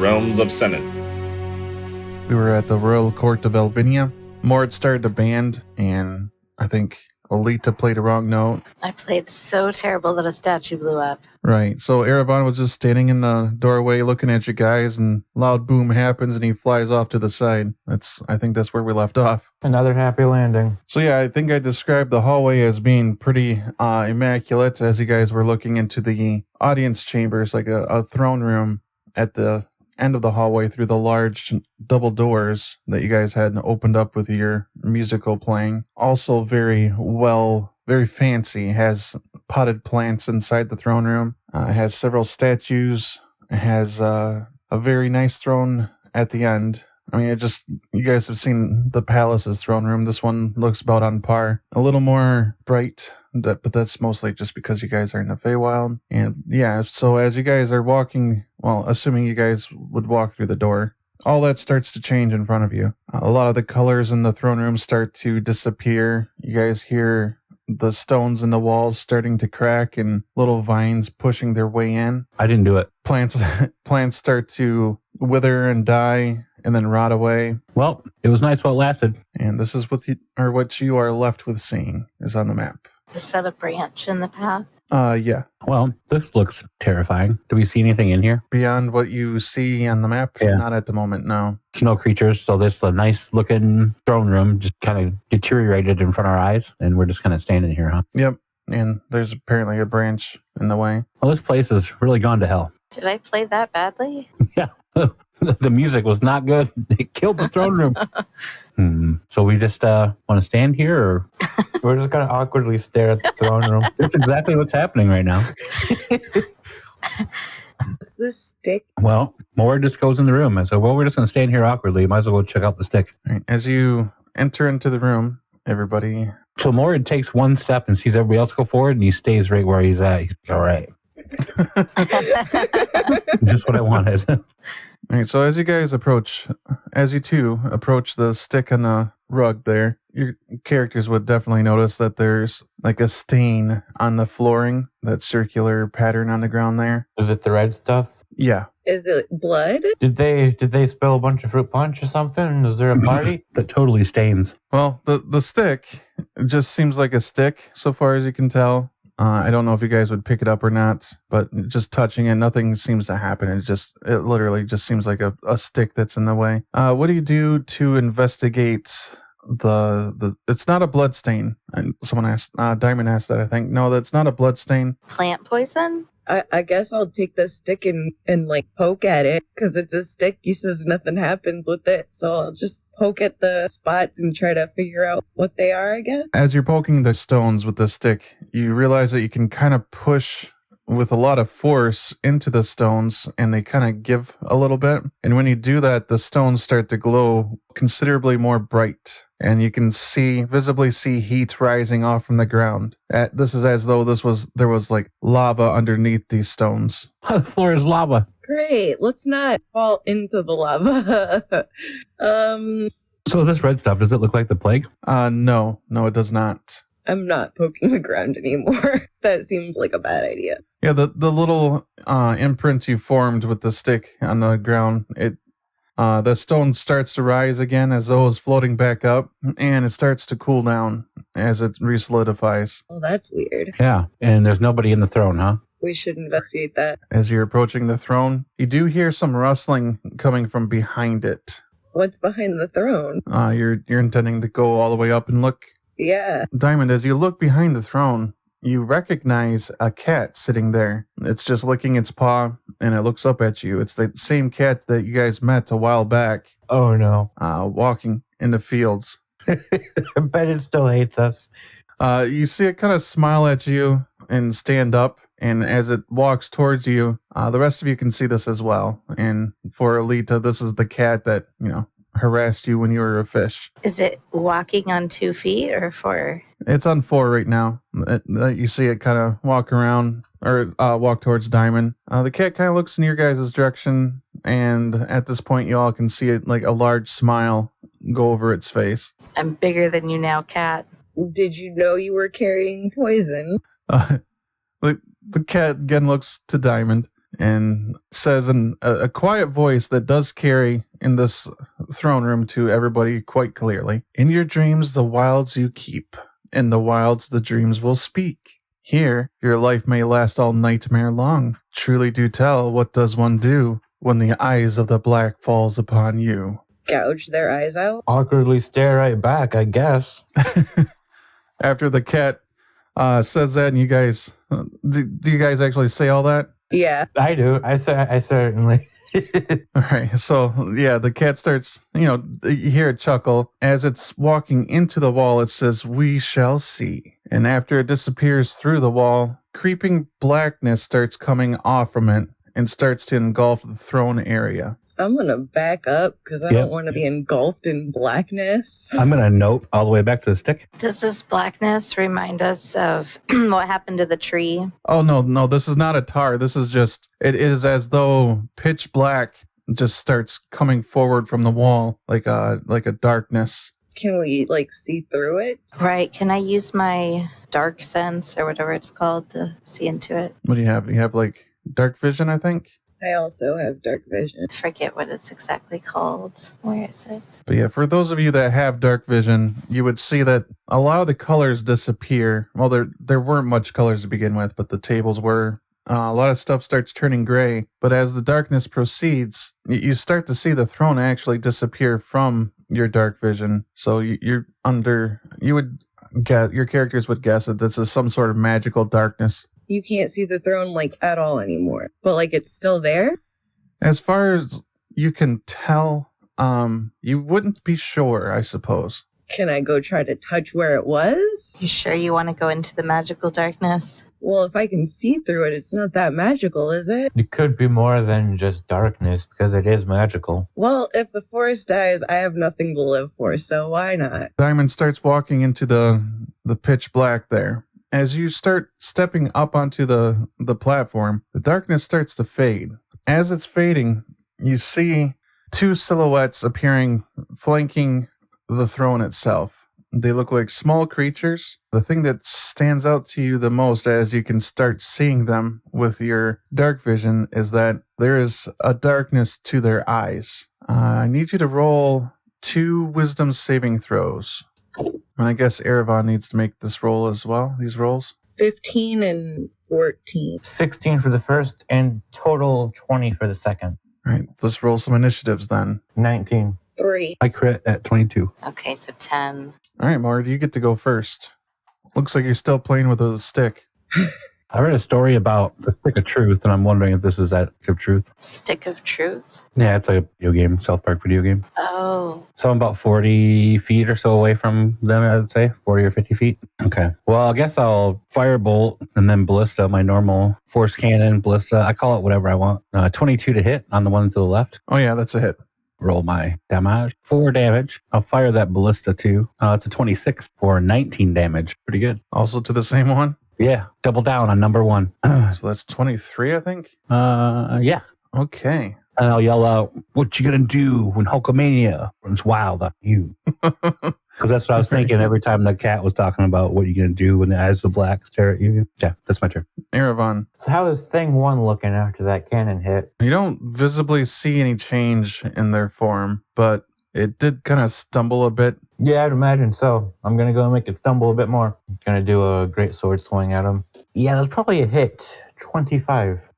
realms of Senith. We were at the Royal Court of Alvinia. Mort started a band, and I think Olita played a wrong note. I played so terrible that a statue blew up. Right, so Erevan was just standing in the doorway looking at you guys, and loud boom happens, and he flies off to the side. I think that's where we left off. Another happy landing. So yeah, I think I described the hallway as being pretty immaculate as you guys were looking into the audience chambers, like a throne room at the end of the hallway through the large double doors that you guys had opened up with your musical playing. Also very fancy. It has potted plants inside the throne room. It has several statues. It has a very nice throne at the end. I mean, you guys have seen the palace's throne room. This one looks about on par. A little more bright, but that's mostly just because you guys are in the Feywild. And yeah, so as you guys are walking, well, assuming you guys would walk through the door, all that starts to change in front of you. A lot of the colors in the throne room start to disappear. You guys hear the stones in the walls starting to crack and little vines pushing their way in. I didn't do it. Plants start to wither and die and then rot away. Well, it was nice while it lasted. And this is what you are left with seeing is on the map. Is that a branch in the path? Yeah. Well, this looks terrifying. Do we see anything in here? Beyond what you see on the map? Yeah. Not at the moment, no. There's no creatures, so this a nice looking throne room just kind of deteriorated in front of our eyes, and we're just kind of standing here, huh? Yep. And there's apparently a branch in the way. Well, this place has really gone to hell. Did I play that badly? Yeah. The music was not good. It killed the throne room. So we just want to stand here, or we're just going to awkwardly stare at the throne room. That's exactly what's happening right now. What's this stick? Well, more just goes in the room. I said, well, we're just going to stand here awkwardly. Might as well go check out the stick. Right. As you enter into the room, everybody... So Mord takes one step and sees everybody else go forward, and he stays right where he's at. He's like, all right. Just what I wanted. All right, so as you two approach the stick on the rug there, your characters would definitely notice that there's like a stain on the flooring, that circular pattern on the ground there. Is it the red stuff? Yeah. Is it blood? Did they spill a bunch of fruit punch or something? Is there a party? That totally stains. Well, the stick just seems like a stick so far as you can tell. I don't know if you guys would pick it up or not, but just touching it, nothing seems to happen. It literally just seems like a stick that's in the way. What do you do to investigate it's not a blood stain? And someone asked, Diamond asked that, I think. No, that's not a blood stain. Plant poison? I guess I'll take the stick and like poke at it because it's a stick. He says nothing happens with it. So I'll just poke at the spots and try to figure out what they are, I guess. As you're poking the stones with the stick, you realize that you can kind of push with a lot of force into the stones and they kind of give a little bit. And when you do that, the stones start to glow considerably more bright. And you can visibly see heat rising off from the ground. This is as though there was like lava underneath these stones. The floor is lava. Great. Let's not fall into the lava. So this red stuff, does it look like the plague? No, it does not. I'm not poking the ground anymore. That seems like a bad idea. Yeah, the little imprint you formed with the stick on the ground, the stone starts to rise again as though it's floating back up, and it starts to cool down as it resolidifies. Oh, that's weird. Yeah, and there's nobody in the throne, huh? We should investigate that. As you're approaching the throne, you do hear some rustling coming from behind it. What's behind the throne? You're intending to go all the way up and look? Yeah. Diamond, as you look behind the throne, you recognize a cat sitting there. It's just licking its paw, and it looks up at you. It's the same cat that you guys met a while back. Oh, no. Walking in the fields. I bet it still hates us. You see it kind of smile at you and stand up, and as it walks towards you, the rest of you can see this as well. And for Olita, this is the cat that, harassed you when you were a fish. Is it walking on 2 feet or 4? It's on 4 right now. You see it kind of walk around or walk towards Diamond. The cat kind of looks in your guys' direction, and at this point you all can see it like a large smile go over its face. I'm bigger than you now, cat. Did you know you were carrying poison? The cat again looks to Diamond. and says in a quiet voice that does carry in this throne room to everybody quite clearly. In your dreams, the wilds you keep. In the wilds, the dreams will speak. Here, your life may last all nightmare long. Truly do tell, what does one do when the eyes of the black falls upon you? Gouge their eyes out. Awkwardly stare right back, I guess. After the cat says that, and you guys, do you guys actually say all that? Yeah. I do. I certainly. All right. So, yeah, the cat starts, you hear it chuckle. As it's walking into the wall, it says, "We shall see." And after it disappears through the wall, creeping blackness starts coming off from it and starts to engulf the throne area. I'm going to back up because I don't want to be engulfed in blackness. I'm going to note all the way back to the stick. Does this blackness remind us of what happened to the tree? Oh, no, this is not a tar. This is just, it is as though pitch black just starts coming forward from the wall like a darkness. Can we, see through it? Right. Can I use my dark sense or whatever it's called to see into it? What do you have? You have, dark vision, I think? I also have dark vision. I forget what it's exactly called. Where is it? But yeah, for those of you that have dark vision, you would see that a lot of the colors disappear. Well, there weren't much colors to begin with, but the tables were. A lot of stuff starts turning gray. But as the darkness proceeds, you start to see the throne actually disappear from your dark vision. So your characters would guess that this is some sort of magical darkness. You can't see the throne, at all anymore. But, it's still there? As far as you can tell, you wouldn't be sure, I suppose. Can I go try to touch where it was? You sure you want to go into the magical darkness? Well, if I can see through it, it's not that magical, is it? It could be more than just darkness because it is magical. Well, if the forest dies, I have nothing to live for, so why not? Diamond starts walking into the pitch black there. As you start stepping up onto the platform, the darkness starts to fade. As it's fading, you see two silhouettes appearing, flanking the throne itself. They look like small creatures. The thing that stands out to you the most as you can start seeing them with your dark vision is that there is a darkness to their eyes. I need you to roll 2 wisdom saving throws. And I guess Erevan needs to make this roll as well, these rolls. 15 and 14. 16 for the first and total 20 for the second. All right, let's roll some initiatives then. 19. 3. I crit at 22. Okay, so 10. All right, Maury, you get to go first. Looks like you're still playing with a stick. I read a story about the Stick of Truth, and I'm wondering if this is that Stick of Truth. Stick of Truth? Yeah, it's like a video game, South Park video game. Oh. So I'm about 40 feet or so away from them, I would say. 40 or 50 feet. Okay. Well, I guess I'll Firebolt and then Ballista, my normal Force Cannon, Ballista. I call it whatever I want. 22 to hit on the one to the left. Oh, yeah, that's a hit. Roll my damage. 4 damage. I'll fire that Ballista too. It's a 26 for 19 damage. Pretty good. Also to the same one? Yeah. Double down on number 1. So that's 23, I think? Yeah. Okay. And I'll yell out, "What you gonna do when Hulkamania runs wild on you?" Because that's what I was thinking every time the cat was talking about what you gonna do when the eyes of black stare at you. Yeah, that's my turn. Erevan, So how is thing 1 looking after that cannon hit? you don't visibly see any change in their form, but it did kind of stumble a bit. Yeah, I'd imagine so. I'm going to go and make it stumble a bit more. I'm going to do a great sword swing at him. Yeah, that's probably a hit. 25.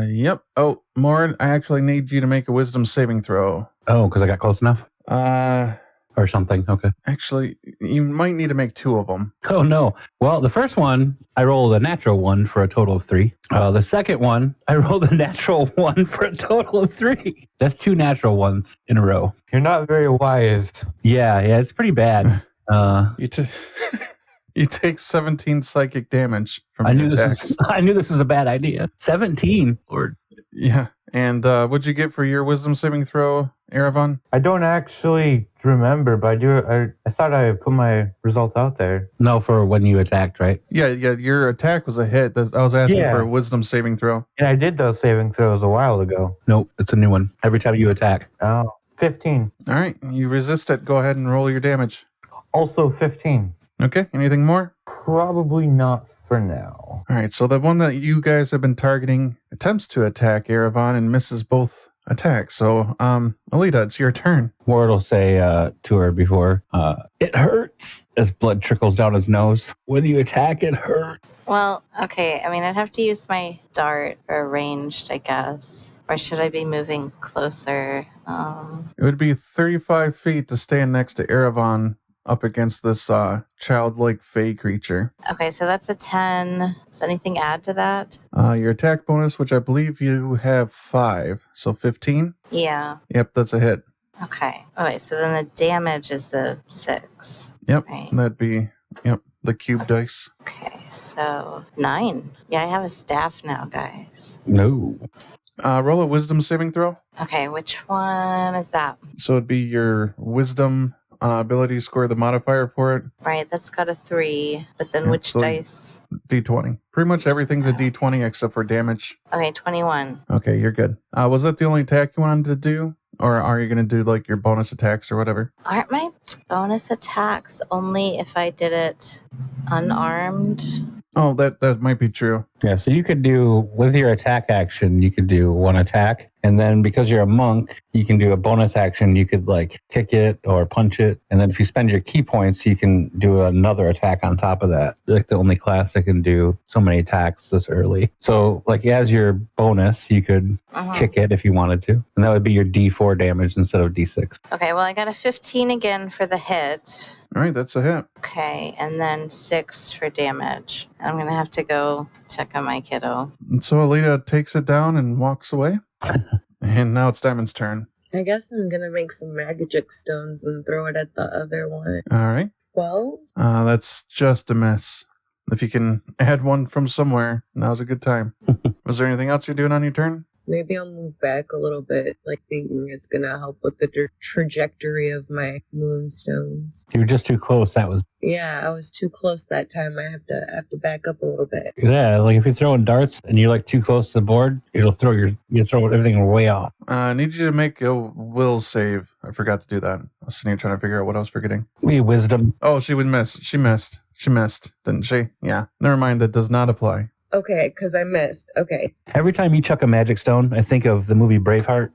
Yep. Oh, Maury, I actually need you to make a wisdom saving throw. Oh, because I got close enough? Uh, Or something. Okay. Actually, you might need to make 2 of them. Oh, no. Well, the first one, I rolled a natural 1 for a total of 3. The second one, I rolled a natural 1 for a total of 3. That's 2 natural ones in a row. You're not very wise. Yeah, it's pretty bad. You take 17 psychic damage from I your knew attacks. I knew this was a bad idea. 17. Lord. Yeah. And what'd you get for your wisdom saving throw, Erevan? I don't actually remember, but I thought I put my results out there. No, for when you attacked, right? Yeah, your attack was a hit. I was asking Yeah. for a wisdom saving throw. And I did those saving throws a while ago. Nope, it's a new one. Every time you attack. Oh, 15. All right, you resist it. Go ahead and roll your damage. Also 15. Okay, anything more? Probably not for now. All right, so the one that you guys have been targeting attempts to attack Erevan and misses both attacks. So, Olita, it's your turn. Ward will say to her before, it hurts, as blood trickles down his nose. When you attack, it hurts. Well, okay. I mean, I'd have to use my dart or ranged, I guess. Or should I be moving closer? It would be 35 feet to stand next to Erevan up against this childlike fey creature. Okay, so that's a 10. Does anything add to that? Your attack bonus, which I believe you have 5, so 15? Yeah. Yep, that's a hit. Okay. Okay, so then the damage is the 6. Yep, Right. that'd be, the cube dice. Okay, so 9. Yeah, I have a staff now, guys. No. Roll a wisdom saving throw. Okay, which one is that? So it'd be your wisdom ability score, the modifier for it, Right, that's got a 3. But then Yeah, which so- dice? D20. Pretty much everything's a D20 except for damage. Okay, 21. Okay, you're good. Was that the only attack you wanted to do? Or are you going to do like your bonus attacks or whatever? Aren't my bonus attacks only if I did it unarmed? Oh, that might be true. Yeah, so you could do, with your attack action, you could do one attack. And then because you're a monk, you can do a bonus action. You could like kick it or punch it. And then if you spend your key points, you can do another attack on top of that. Like the only class that can do so many attacks this early. So like as your bonus, you could kick it if you wanted to. And that would be your D4 damage instead of D6. Okay, well, I got a 15 again for the hit. All right, that's a hit. Okay, and then 6 for damage. I'm going to have to go check on my kiddo. And so Alita takes it down and walks away. And now it's Diamond's turn. I guess I'm gonna make some magic stones and throw it at the other one. All right. 12? That's just a miss. If you can add one from somewhere, now's a good time. Was there anything else you're doing on your turn? Maybe I'll move back a little bit, like thinking it's gonna help with the trajectory of my moonstones. You were just too close. That was, Yeah, I was too close that time. I have to back up a little bit. yeah, like if you're throwing darts and you're like too close to the board, you throw everything way off. I need you to make a will save. I forgot to do that. I was sitting here trying to figure out what I was forgetting. We wisdom. Oh, she would miss. She missed, didn't she? Yeah. Never mind, that does not apply. Okay, because I missed. Okay. Every time you chuck a magic stone, I think of the movie Braveheart.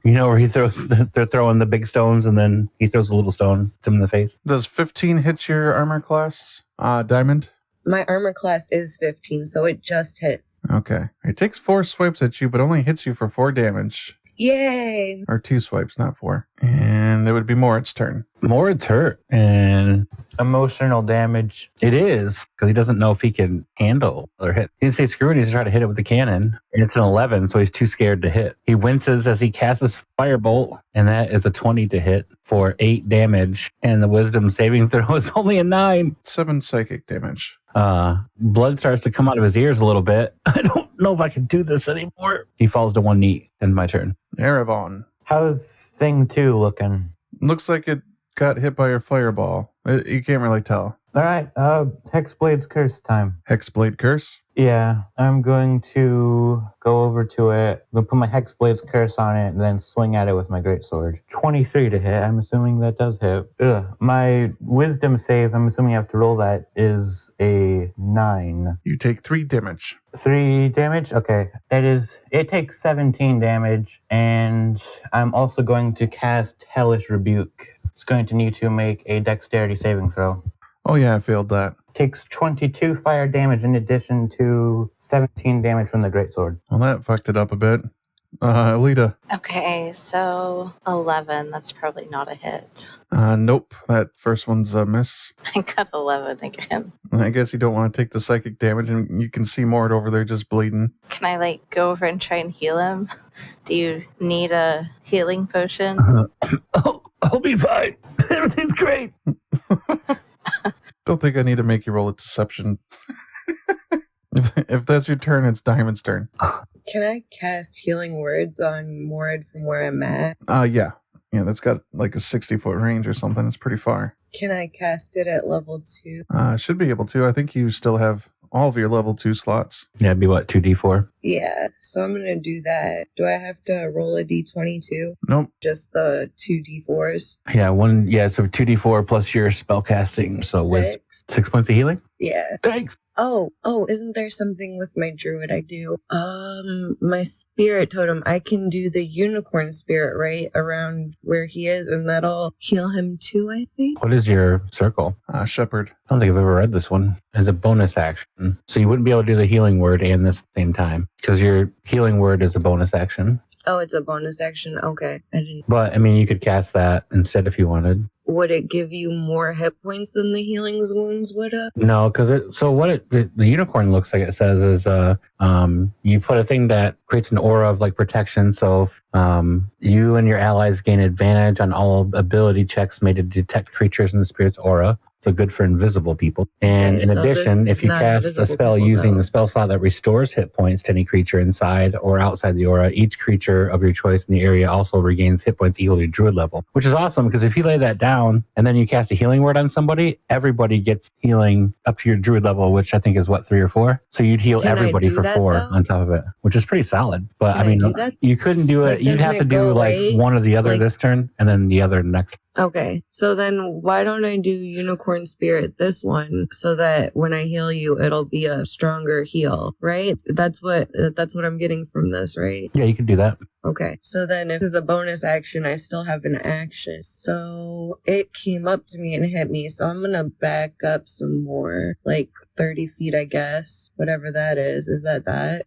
You know, where they're throwing the big stones and then he throws a little stone, hits him in the face. Does 15 hit your armor class, Diamond? My armor class is 15, so it just hits. Okay. It takes 4 swipes at you, but only hits you for 4 damage. Yay! Or 2 swipes, not 4. And it would be Morit's turn. Morit's hurt, and Emotional damage. it is because he doesn't know if he can handle or hit. He didn't say screw it. He's trying to hit it with the cannon, and it's an 11, so he's too scared to hit. He winces as he casts his firebolt, and that is a 20 to hit for 8 damage. And the wisdom saving throw is only a 9. 7 psychic damage. Blood starts to come out of his ears a little bit. I don't know if I can do this anymore. He falls to one knee. End my turn. Erevan. How's thing 2 looking? Looks like it got hit by your fireball. You can't really tell. All right, Hexblade's curse time. Hexblade curse. Yeah, I'm going to go over to it. I'm going to put my Hexblade's curse on it and then swing at it with my greatsword. 23 to hit. I'm assuming that does hit. My wisdom save, I'm assuming I have to roll that, is a 9. You take 3 damage. 3 damage? Okay. It takes 17 damage, and I'm also going to cast Hellish Rebuke. It's going to need to make a dexterity saving throw. Oh yeah, I failed that. Takes 22 fire damage in addition to 17 damage from the greatsword. Well, that fucked it up a bit. Alita. Okay, so 11. That's probably not a hit. Nope. That first one's a miss. I got 11 again. I guess you don't want to take the psychic damage, and you can see Mort over there just bleeding. Can I, go over and try and heal him? Do you need a healing potion? I'll be fine. Everything's great. Don't think I need to make you roll a deception. If that's your turn, it's Diamond's turn. Can I cast healing words on Mord from where I'm at? Yeah. Yeah, that's got like a 60-foot range or something. It's pretty far. Can I cast it at level 2? Should be able to. I think you still have all of your level 2 slots. Yeah, it'd be what, 2d4? Yeah, so I'm gonna do that. Do I have to roll a d20 too? Nope. Just the 2d4s? Yeah, one. Yeah, so 2d4 plus your spell casting. So wisdom. 6 points of healing. Yeah. Thanks. Oh, isn't there something with my druid I do? My spirit totem, I can do the unicorn spirit right around where he is, and that'll heal him too, I think. What is your circle? Shepherd. I don't think I've ever read this one as a bonus action. So you wouldn't be able to do the healing word and this at the same time because your healing word is a bonus action. Oh, it's a bonus action? Okay, I didn't. But, I mean, you could cast that instead if you wanted. Would it give you more hit points than the healing wounds would have? No, because the unicorn looks like it says is you put a thing that creates an aura of like protection. So you and your allies gain advantage on all ability checks made to detect creatures in the spirit's aura. So good for invisible people. And in addition, if you cast a spell using the spell slot that restores hit points to any creature inside or outside the aura, each creature of your choice in the area also regains hit points equal to druid level, which is awesome because if you lay that down and then you cast a healing word on somebody, everybody gets healing up to your druid level, which I think is 3 or 4. So you'd heal everybody for 4 on top of it, which is pretty solid. But I mean, you couldn't do it. You'd have to do like one or the other this turn and then the other next. Okay, so then why don't I do Unicorn Spirit this one so that when I heal you, it'll be a stronger heal, right? That's what I'm getting from this, right? Yeah, you can do that. Okay, so then if this is a bonus action, I still have an action. So it came up to me and hit me, so I'm gonna back up some more, like 30 feet, I guess, whatever that is. Is that?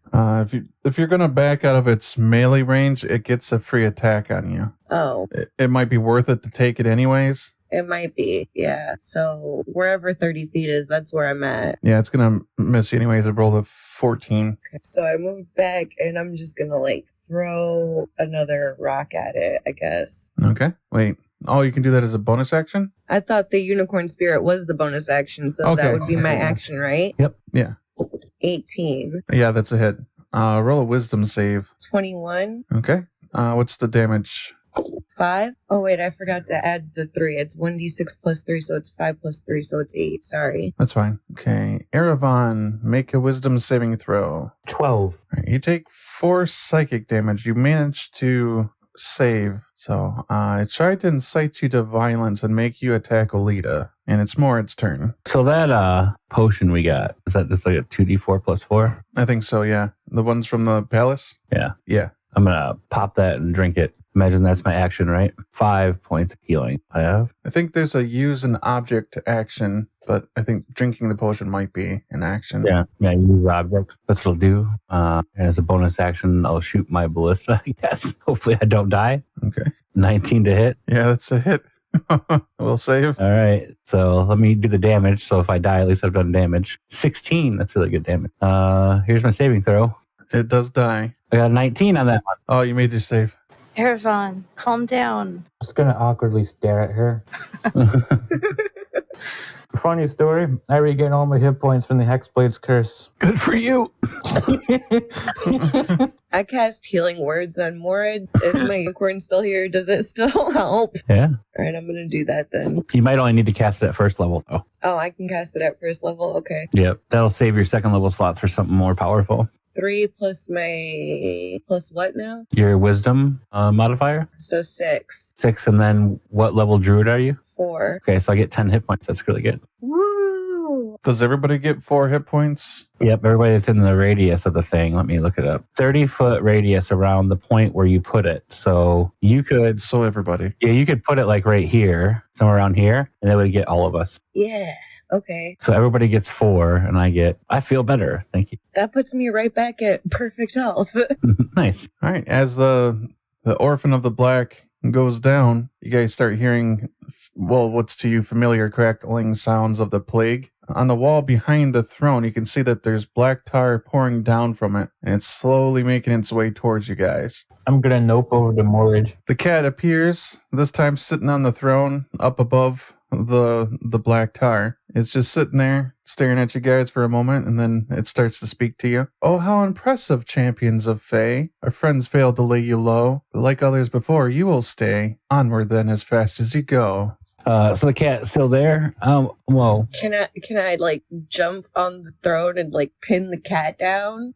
If you're gonna back out of its melee range, it gets a free attack on you. Oh. It might be worth it to take it anyways. It might be, yeah. So wherever 30 feet is, that's where I'm at. Yeah, it's gonna miss you anyways. I rolled a 14. Okay, so I moved back, and I'm just gonna throw another rock at it, I guess. Okay, wait. Oh, you can do that as a bonus action? I thought the Unicorn Spirit was the bonus action, so that would be my action, right? Yep. Yeah. 18. Yeah, that's a hit. Roll a wisdom save. 21. Okay. What's the damage? 5? Oh, wait, I forgot to add the 3. It's 1d6 plus 3, so it's 5 plus 3, so it's 8. Sorry. That's fine. Okay. Erevan, make a wisdom saving throw. 12. Right, you take 4 psychic damage. You managed to save. So, it tried to incite you to violence and make you attack Olita. And it's its turn. So that potion we got, is that just like a 2d4 plus 4? I think so, yeah. The ones from the palace? Yeah. Yeah. I'm going to pop that and drink it. Imagine that's my action, right? 5 points of healing I have. I think there's a use an object action, but I think drinking the potion might be an action. Yeah, use the object. That's what I'll do. And as a bonus action, I'll shoot my ballista, I guess. Hopefully I don't die. Okay. 19 to hit. Yeah, that's a hit. We'll save. All right. So let me do the damage. So if I die, at least I've done damage. 16. That's really good damage. Here's my saving throw. It does die. I got a 19 on that one. Oh, you made your save. Erevan, calm down. I'm just gonna awkwardly stare at her. Funny story. I regain all my hit points from the Hexblade's curse. Good for you. I cast healing words on Morad. Is my unicorn still here? Does it still help? Yeah. All right, I'm going to do that then. You might only need to cast it at first level, though. Oh, I can cast it at first level? Okay. Yep. That'll save your second level slots for something more powerful. 3 plus my... Plus what now? Your wisdom modifier? So 6. 6, and then what level druid are you? 4. Okay, so I get 10 hit points. That's really good. Woo! Does everybody get 4 hit points? Yep, everybody that's in the radius of the thing. Let me look it up. 30-foot radius around the point where you put it. So you could... So everybody. Yeah, you could put it right here, somewhere around here, and that would get all of us. Yeah. Okay. So everybody gets 4, and I feel better. Thank you. That puts me right back at perfect health. Nice. All right. As the Orphan of the Black goes down, you guys start hearing, what's to you familiar crackling sounds of the plague. On the wall behind the throne, you can see that there's black tar pouring down from it, and it's slowly making its way towards you guys. I'm gonna nope over to Morad. The cat appears, this time sitting on the throne up above the black tar. It's just sitting there staring at you guys for a moment, and then it starts to speak to you. Oh, how impressive, champions of Fae. Our friends failed to lay you low, but like others before, you will stay. Onward then as fast as you go. So the cat's still there? Whoa. Can I jump on the throne and pin the cat down?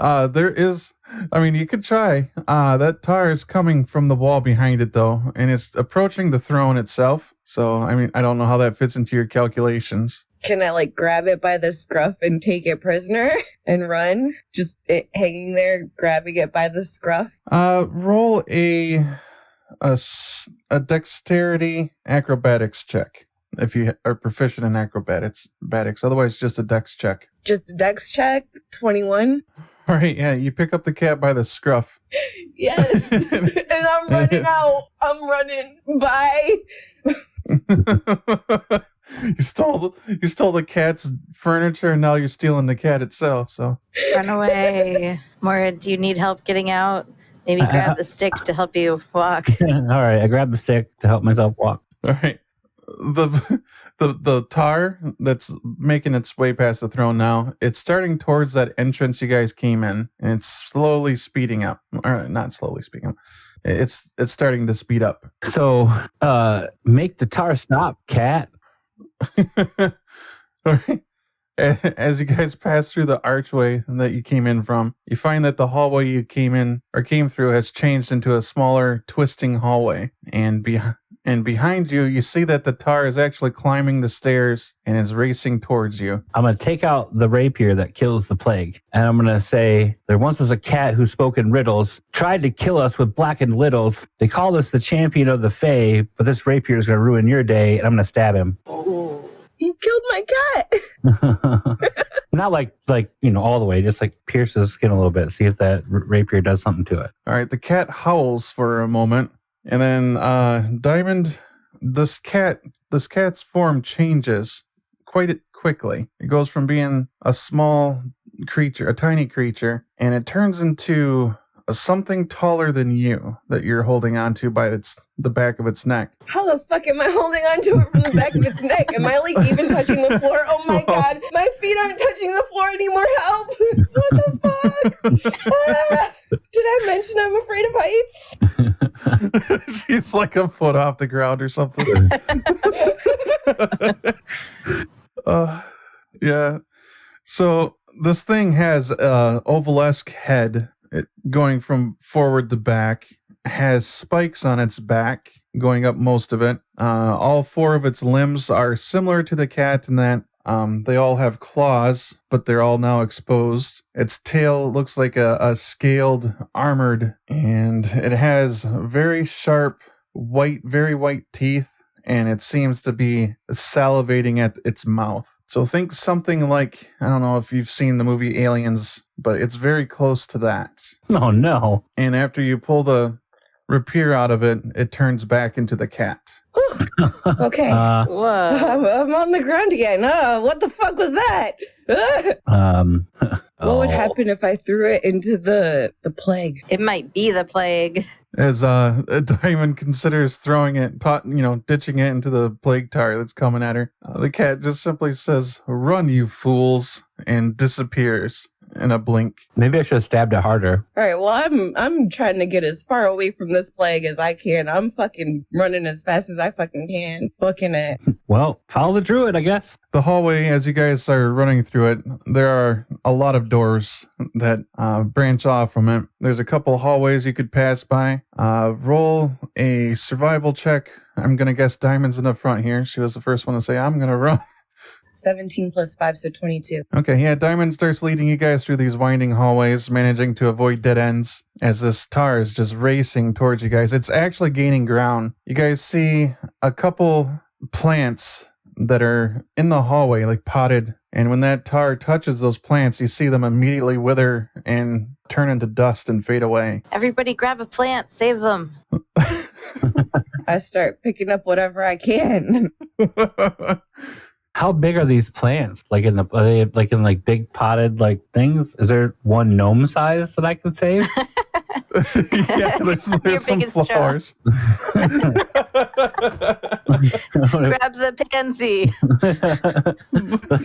There is, I mean, you could try. That tar is coming from the wall behind it, though, and it's approaching the throne itself. So, I mean, I don't know how that fits into your calculations. Can I like grab it by the scruff and take it prisoner and run? Just it hanging there, grabbing it by the scruff. Roll a dexterity acrobatics check if you are proficient in acrobatics. Otherwise, just a dex check. Just a dex check. 21. All right, yeah, you pick up the cat by the scruff. Yes, and I'm running out. I'm running. Bye. You stole the cat's furniture, and now you're stealing the cat itself. So Run away. Mora, do you need help getting out? Maybe grab the stick to help you walk. All right, I grabbed the stick to help myself walk. all right, the tar that's making its way past the throne now. It's starting towards that entrance you guys came in, and it's slowly speeding up. Or not slowly speeding up. It's starting to speed up. So, make the tar stop, cat. All right. As you guys pass through the archway that you came in from, you find that the hallway you came through has changed into a smaller, twisting hallway. And behind you, you see that the tar is actually climbing the stairs and is racing towards you. I'm going to take out the rapier that kills the plague. And I'm going to say, there once was a cat who spoke in riddles, tried to kill us with blackened littles. They called us the champion of the Fae, but this rapier is going to ruin your day, and I'm going to stab him. Oh, you killed my cat. Not like all the way, just like pierce his skin a little bit, see if that rapier does something to it. All right, the cat howls for a moment, and then Diamond, this cat's form changes quite quickly. It goes from being a small creature, a tiny creature, and it turns into something taller than you that you're holding onto by the back of its neck. How the fuck am I holding on to it from the back of its neck? Am I like even touching the floor? Oh my god, my feet aren't touching the floor anymore. Help! What the fuck? Did I mention I'm afraid of heights? She's like a foot off the ground or something. Yeah. So this thing has a ovalesque head. Going from forward to back, has spikes on its back, going up most of it. All four of its limbs are similar to the cat in that they all have claws, but they're all now exposed. Its tail looks like a scaled, armored, and it has very sharp, very white teeth, and it seems to be salivating at its mouth. So think something like, I don't know if you've seen the movie Aliens, but it's very close to that. Oh, no. And after you pull the rapier out of it, it turns back into the cat. Okay. Whoa. I'm on the ground again. What the fuck was that? What would happen if I threw it into the plague? It might be the plague. As Diamond considers throwing it, ditching it into the plague tar that's coming at her, the cat just simply says, "Run, you fools," and disappears in a blink. Maybe I should have stabbed it harder. All right, well, I'm trying to get as far away from this plague as I can. I'm fucking running as fast as I fucking can, booking it. Well, follow the druid, I guess. The hallway, as you guys are running through it, there are a lot of doors that branch off from it. There's a couple hallways you could pass by. Roll a survival check. I'm going to guess Diamond's in the front here. She was the first one to say, "I'm going to run." 17 plus 5, so 22. Okay, yeah, Diamond starts leading you guys through these winding hallways, managing to avoid dead ends as this tar is just racing towards you guys. It's actually gaining ground. You guys see a couple plants that are in the hallway, like potted, and when that tar touches those plants, you see them immediately wither and turn into dust and fade away. Everybody grab a plant, save them. I start picking up whatever I can. How big are these plants? Are they like in big potted things? Is there one gnome size that I could save? Yeah, there's some flowers. Grab the pansy.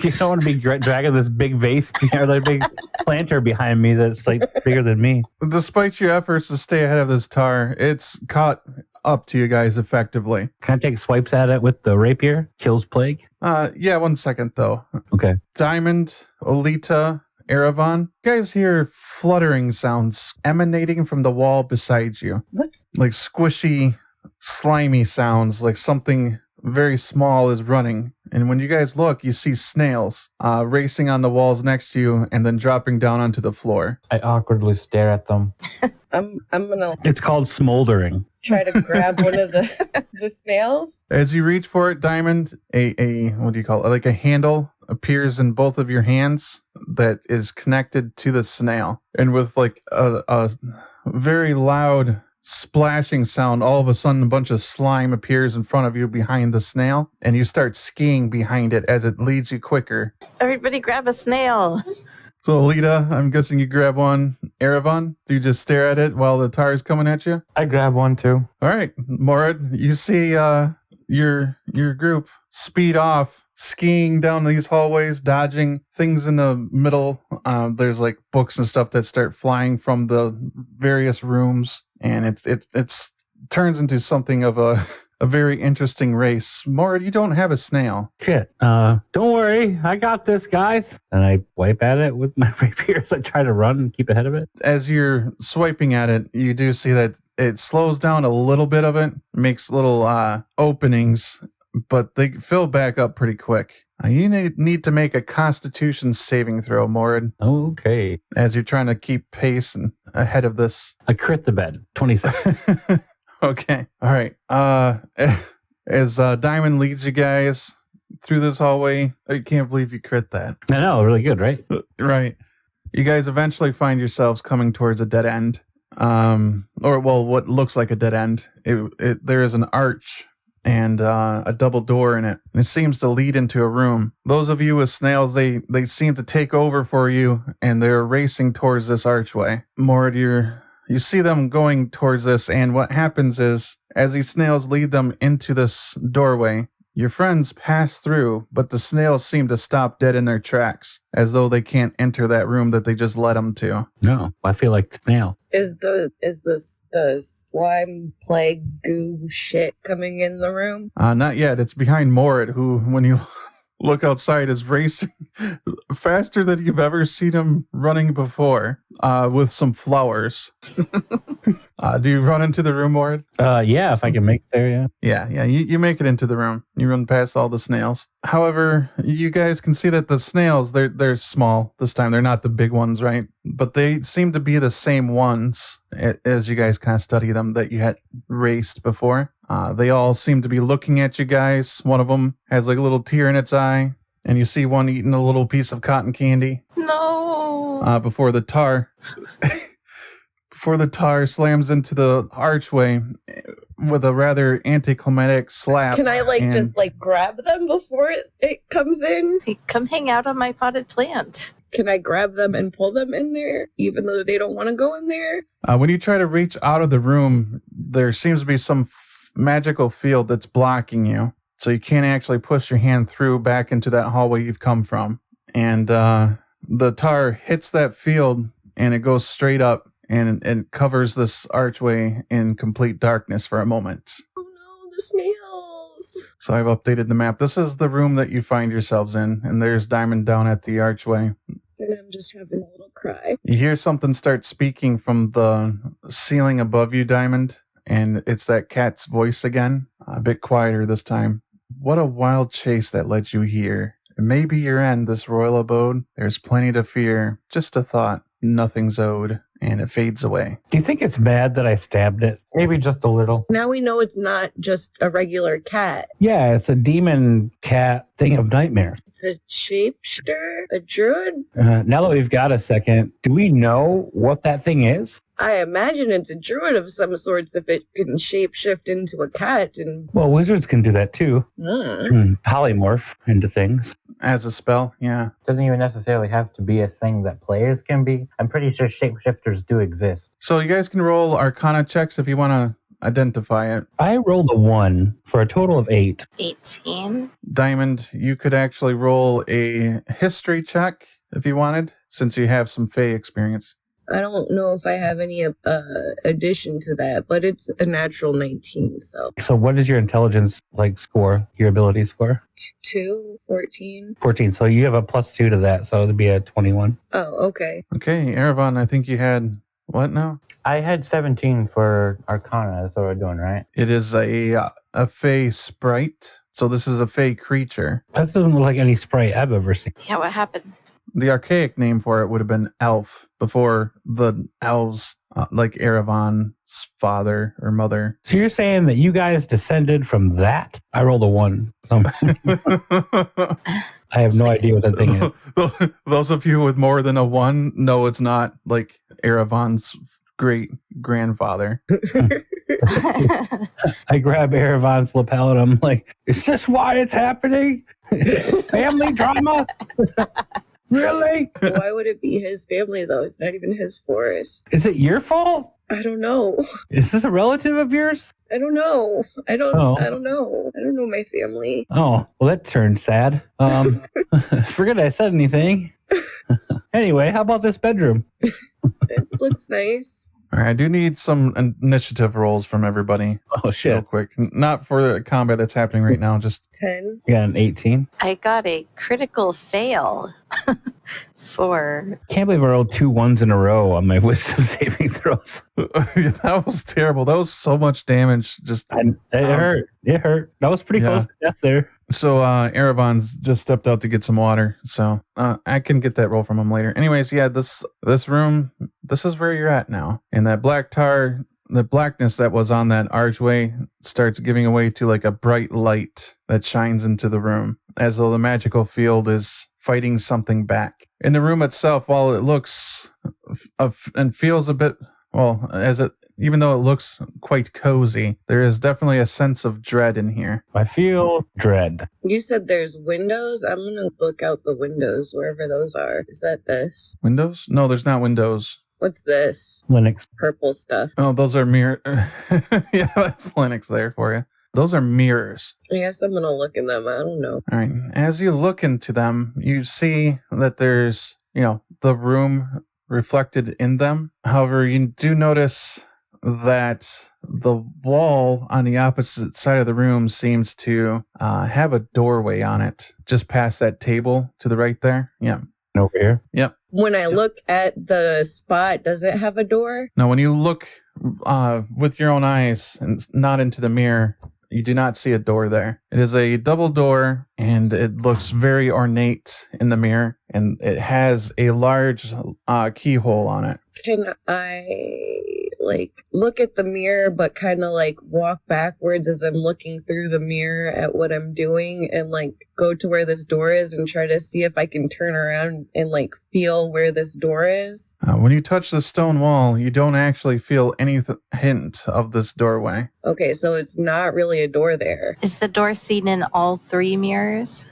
You don't want to be dragging this big vase or big planter behind me that's bigger than me. Despite your efforts to stay ahead of this tar, it's caught up to you guys effectively. Can I take swipes at it with the rapier? Kills plague? Yeah, 1 second though. Okay. Diamond, Olita, Erevan, you guys hear fluttering sounds emanating from the wall beside you. What? Like squishy, slimy sounds, like something very small is running. And when you guys look, you see snails racing on the walls next to you and then dropping down onto the floor. I awkwardly stare at them. I'm gonna It's called smoldering. try to grab one of the snails. As you reach for it, Diamond, a what do you call it? Like a handle appears in both of your hands that is connected to the snail. And with like a very loud splashing sound, all of a sudden a bunch of slime appears in front of you behind the snail, and you start skiing behind it as it leads you quicker. Everybody grab a snail. So, Olita, I'm guessing you grab one. Erevan, do you just stare at it while the tar is coming at you? I grab one too. All right, Morad, you see your group speed off, skiing down these hallways, dodging things in the middle. There's like books and stuff that start flying from the various rooms, and it's turns into something of a very interesting race. Morad, you don't have a snail. Shit. Don't worry. I got this, guys. And I wipe at it with my rapier as I try to run and keep ahead of it. As you're swiping at it, you do see that it slows down a little bit of it, makes little openings, but they fill back up pretty quick. You need to make a Constitution saving throw, Morad, Okay. as you're trying to keep pace and ahead of this. I crit the bed. 26. Okay. All right. As Diamond leads you guys through this hallway, I can't believe you crit that. I know. Really good, right? Right. You guys eventually find yourselves coming towards a dead end. Or, well, what looks like a dead end. There is an arch and a double door in it. It seems to lead into a room. Those of you with snails, they seem to take over for you, and they're racing towards this archway. Mord, you see them going towards this, and what happens is, as these snails lead them into this doorway, your friends pass through, but the snails seem to stop dead in their tracks, as though they can't enter that room that they just led them to. No, I feel like the snail. Is the slime plague goo shit coming in the room? Not yet. It's behind Morit, who, when you look outside, is racing faster than you've ever seen him running before, with some flowers. Do you run into the room, Morit? Yeah, if I can make it there, yeah. Yeah, you make it into the room. You run past all the snails. However, you guys can see that the snails, they're small this time. They're not the big ones, right? But they seem to be the same ones as you guys kind of study them that you had raced before. They all seem to be looking at you guys. One of them has like a little tear in its eye, and you see one eating a little piece of cotton candy. No. Before the tar slams into the archway with a rather anticlimactic slap. Can I just grab them before it comes in? Hey, come hang out on my potted plant. Can I grab them and pull them in there, even though they don't want to go in there? When you try to reach out of the room, there seems to be some magical field that's blocking you. So you can't actually push your hand through back into that hallway you've come from. And the tar hits that field, and it goes straight up, and it covers this archway in complete darkness for a moment. Oh no, the snails! So I've updated the map. This is the room that you find yourselves in, and there's Diamond down at the archway. And I'm just having a little cry. You hear something start speaking from the ceiling above you, Diamond, and it's that cat's voice again, a bit quieter this time. What a wild chase that led you here. It may be your end, this royal abode. There's plenty to fear. Just a thought. Nothing's owed. And it fades away. Do you think it's bad that I stabbed it? Maybe just a little. Now we know it's not just a regular cat. Yeah, it's a demon cat thing of nightmares. It's a shapeshifter? A druid? Now that we've got a second, do we know what that thing is? I imagine it's a druid of some sorts if it can shapeshift into a cat and... Well, wizards can do that too. Polymorph into things. As a spell, yeah. Doesn't even necessarily have to be a thing that players can be. I'm pretty sure shapeshifters do exist. So you guys can roll Arcana checks if you want to identify it. I rolled a 1 for a total of 8. 18. Diamond, you could actually roll a history check if you wanted, since you have some Fey experience. I don't know if I have any addition to that, but it's a natural 19, so So what is your intelligence score? Your ability score? 2, 14. 14. So you have a +2 to that, so it'd be a 21. Oh, okay. Okay, Erevan, I think you had what now? I had 17 for Arcana. That's what we're doing, right? It is a fey sprite. So this is a fey creature. That doesn't look like any sprite I've ever seen. Yeah, what happened? The archaic name for it would have been elf before the elves, like Erevan's father or mother. So you're saying that you guys descended from that? I rolled a 1. So I have no idea what that thing is. Those of you with more than a 1, no, it's not like Erevan's great grandfather. I grab Erevan's lapel and I'm like, is this why it's happening? Family drama? Really? Why would it be his family, though? It's not even his forest. Is it your fault? I don't know. Is this a relative of yours? I don't know. I don't Oh. know. I don't know my family. Oh, well, that turned sad. Forget I said anything. Anyway, how about this bedroom? It looks nice. All right, I do need some initiative rolls from everybody. Oh, Real shit. quick. Not for the combat that's happening right now, just 10. You got an 18. I got a critical fail for. Can't believe I rolled 2 1s in a row on my wisdom saving throws. that was terrible. That was so much damage. Just It hurt. It hurt. That was pretty Yeah. close to death there. so Erevan's just stepped out to get some water, so I can get that roll from him later. Anyways, yeah, this room, this is where you're at now, and that black tar, the blackness that was on that archway starts giving away to like a bright light that shines into the room, as though the magical field is fighting something back. In the room itself, while it looks and feels a bit, well, even though it looks quite cozy, there is definitely a sense of dread in here. I feel dread. You said there's windows. I'm going to look out the windows, wherever those are. Is that this? Windows? No, there's not windows. What's this? Linux. Purple stuff. Oh, those are mirror. Yeah, that's Linux there for you. Those are mirrors. I guess I'm going to look in them. I don't know. All right. As you look into them, you see that there's, the room reflected in them. However, you do notice that the wall on the opposite side of the room seems to have a doorway on it, just past that table to the right there. Yeah. Over here. Yep. When I look at the spot, does it have a door? Now, when you look with your own eyes and not into the mirror, you do not see a door there. It is a double door, and it looks very ornate in the mirror, and it has a large keyhole on it. Can I look at the mirror but kind of walk backwards as I'm looking through the mirror at what I'm doing and go to where this door is and try to see if I can turn around and feel where this door is? When you touch the stone wall, you don't actually feel any hint of this doorway. Okay, so it's not really a door there. Is the door seen in all 3 mirrors?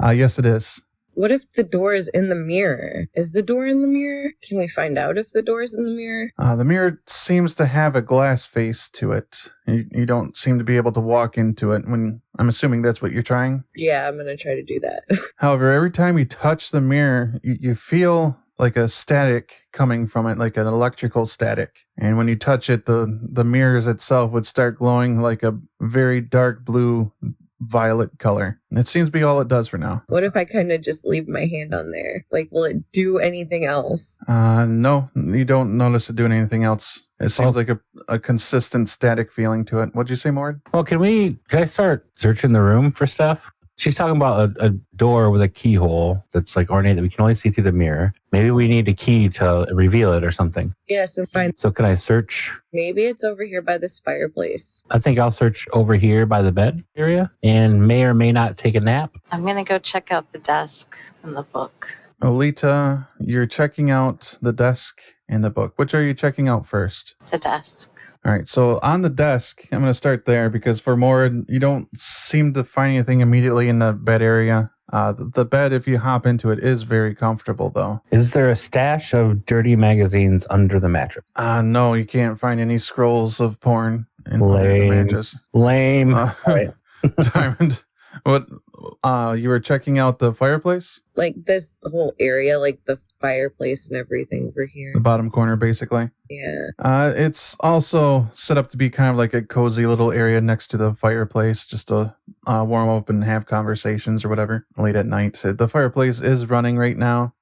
Yes, it is. What if the door is in the mirror? Is the door in the mirror? Can we find out if the door is in the mirror? The mirror seems to have a glass face to it. You don't seem to be able to walk into it. I'm assuming that's what you're trying. Yeah, I'm going to try to do that. However, every time you touch the mirror, you feel like a static coming from it, like an electrical static. And when you touch it, the mirrors itself would start glowing like a very dark blue violet color. It seems to be all it does for now. What if I kind of just leave my hand on there? Will it do anything else? No, you don't notice it doing anything else. It seems like a consistent static feeling to it. What'd you say, Mord? Well, can I start searching the room for stuff? She's talking about a door with a keyhole that's ornate that we can only see through the mirror. Maybe we need a key to reveal it or something. Yes, and find. So can I search? Maybe it's over here by this fireplace. I think I'll search over here by the bed area and may or may not take a nap. I'm going to go check out the desk and the book. Olita, you're checking out the desk and the book. Which are you checking out first? The desk. All right, so on the desk, I'm going to start there because for Mord, you don't seem to find anything immediately in the bed area. The bed, if you hop into it, is very comfortable, though. Is there a stash of dirty magazines under the mattress? No, you can't find any scrolls of porn under the mattress. Lame. All right. Diamond, You were checking out the fireplace? Like this whole area, like the fireplace and everything over here. The bottom corner, basically. Yeah. It's also set up to be kind of like a cozy little area next to the fireplace, just to warm up and have conversations or whatever late at night. The fireplace is running right now.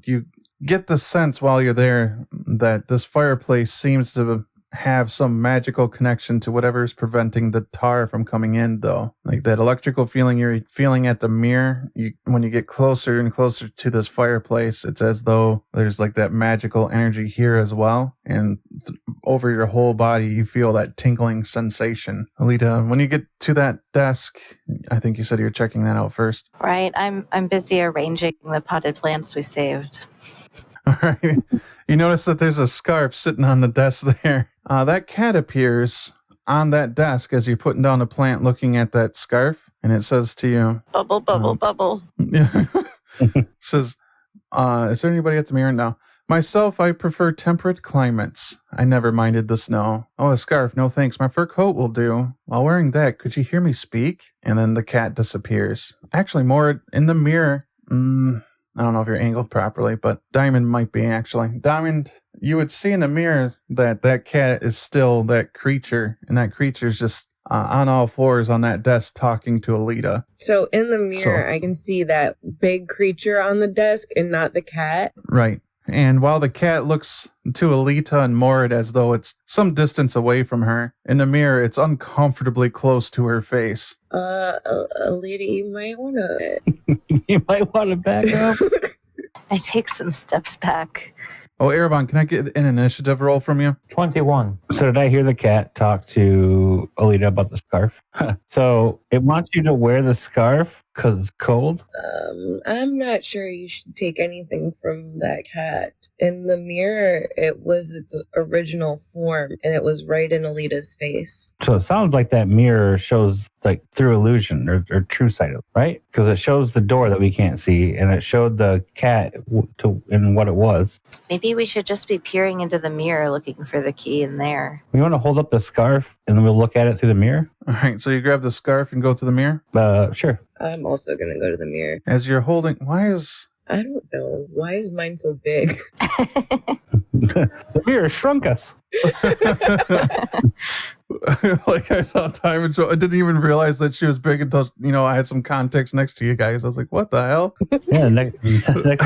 You get the sense while you're there that this fireplace seems to have some magical connection to whatever is preventing the tar from coming in, though. Like that electrical feeling you're feeling at the mirror, when you get closer and closer to this fireplace, it's as though there's like that magical energy here as well. And over your whole body, you feel that tingling sensation. Olita, when you get to that desk, I think you said you're checking that out first. Right. I'm busy arranging the potted plants we saved. All right. You notice that there's a scarf sitting on the desk there. That cat appears on that desk as you're putting down the plant looking at that scarf, and it says to you, Bubble, bubble, bubble. Yeah. It says, is there anybody at the mirror? No. Myself, I prefer temperate climates. I never minded the snow. Oh, a scarf. No thanks. My fur coat will do. While wearing that, could you hear me speak? And then the cat disappears. Actually, more in the mirror. I don't know if you're angled properly, but Diamond might be, actually. Diamond, you would see in the mirror that that cat is still that creature, and that creature's just on all fours on that desk talking to Olita. So in the mirror, I can see that big creature on the desk and not the cat. Right. And while the cat looks to Olita and Mord as though it's some distance away from her, in the mirror, it's uncomfortably close to her face. Olita, you might want to... You might want to back up. I take some steps back. Oh, Erevan, can I get an initiative roll from you? 21. So did I hear the cat talk to Olita about the scarf? So it wants you to wear the scarf because it's cold? I'm not sure you should take anything from that cat. In the mirror, it was its original form, and it was right in Alita's face. So it sounds like that mirror shows like through illusion or true sight, right? Because it shows the door that we can't see, and it showed the cat in what it was. Maybe we should just be peering into the mirror looking for the key in there. We want to hold up the scarf, and we'll look at it through the mirror? All right, so you grab the scarf and go to the mirror? Sure. I'm also going to go to the mirror. As you're holding... I don't know. Why is mine so big? The mirror shrunk us. Like I saw Diamond, I didn't even realize that she was big until, I had some context next to you guys. I was like, what the hell? Yeah, next